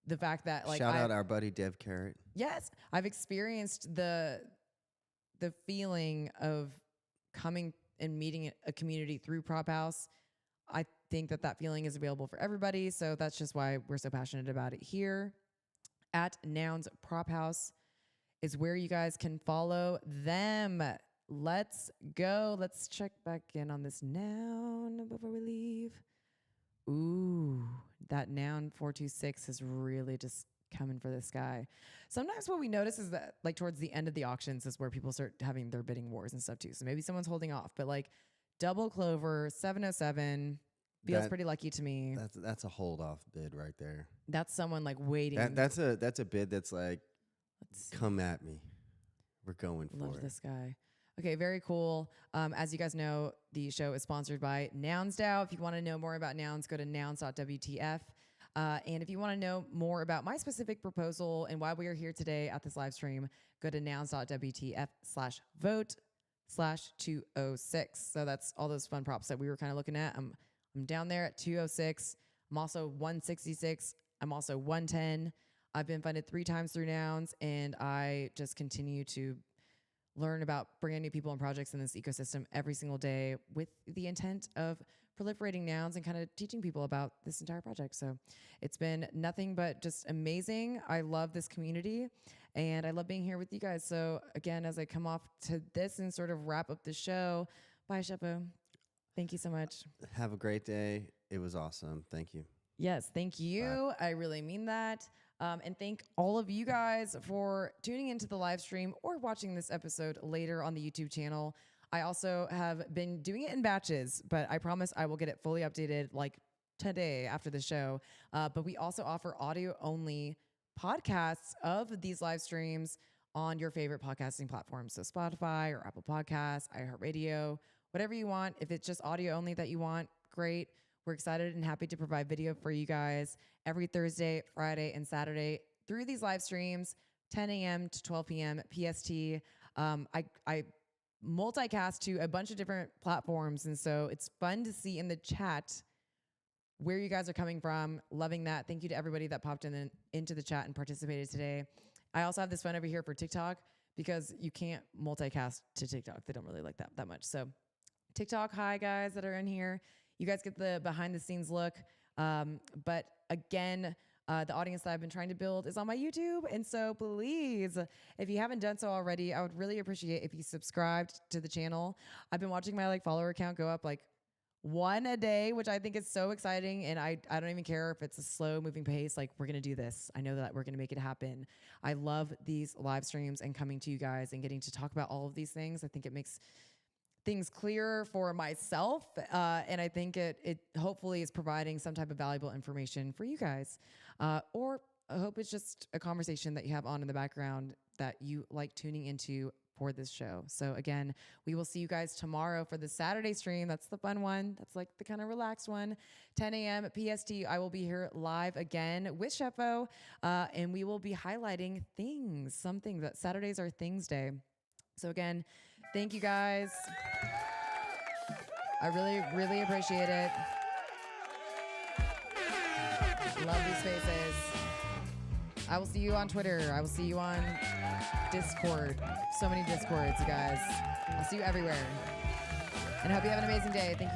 the fact that like Shout out our buddy Dev Carrot. Yes, I've experienced the feeling of coming and meeting a community through Prop House. I think that feeling is available for everybody, so that's just why we're so passionate about it here. At Nouns Prop House is where you guys can follow them. Let's go. Let's check back in on this noun before we leave. Ooh, that noun 426 has really just coming for this guy. Sometimes what we notice is that like towards the end of the auctions is where people start having their bidding wars and stuff too. So maybe someone's holding off, but like double clover 707 feels pretty lucky to me. That's a hold off bid right there. That's someone like waiting. That's a bid that's like, come at me. We're going for it. Love this guy. Okay, very cool. As you guys know, the show is sponsored by NounsDAO. If you want to know more about Nouns, go to nouns.wtf. And if you want to know more about my specific proposal and why we are here today at this live stream, go to nouns.wtf/vote/206. So that's all those fun props that we were kind of looking at. I'm down there at 206. I'm also 166. I'm also 110. I've been funded 3 times through Nouns, and I just continue to learn about bringing new people and projects in this ecosystem every single day with the intent of proliferating nouns and kind of teaching people about this entire project. So it's been nothing but just amazing. I love this community and I love being here with you guys. So again, as I come off to this and sort of wrap up the show, bye, Shepo. Thank you so much. Have a great day. It was awesome. Thank you. Yes, thank you. I really mean that. And thank all of you guys for tuning into the live stream or watching this episode later on the YouTube channel. I also have been doing it in batches, but I promise I will get it fully updated like today after the show. But we also offer audio-only podcasts of these live streams on your favorite podcasting platforms. So Spotify or Apple Podcasts, iHeartRadio, whatever you want. If it's just audio only that you want, great. We're excited and happy to provide video for you guys every Thursday, Friday, and Saturday through these live streams, 10 a.m. to 12 p.m. PST. I multicast to a bunch of different platforms, and so it's fun to see in the chat where you guys are coming from. Loving that. Thank you to everybody that popped into the chat and participated today. I also have this fun over here for TikTok because you can't multicast to TikTok. They don't really like that much. So TikTok, hi guys that are in here. You guys get the behind the scenes look. But again, the audience that I've been trying to build is on my YouTube. And so please, if you haven't done so already, I would really appreciate if you subscribed to the channel. I've been watching my follower count go up 1 a day, which I think is so exciting. And I don't even care if it's a slow moving pace. We're going to do this. I know that we're going to make it happen. I love these live streams and coming to you guys and getting to talk about all of these things. I think it makes things clearer for myself. And I think it hopefully is providing some type of valuable information for you guys. Or I hope it's just a conversation that you have on in the background that you like tuning into for this show. So again, we will see you guys tomorrow for the Saturday stream. That's the fun one. That's the kind of relaxed one. 10 a.m. PST. I will be here live again with Shepo. And we will be highlighting some things that Saturdays are Things Day. So again, thank you guys. I really, really appreciate it. Love these faces. I will see you on Twitter. I will see you on Discord. So many Discords, you guys. I'll see you everywhere. And I hope you have an amazing day. Thank you.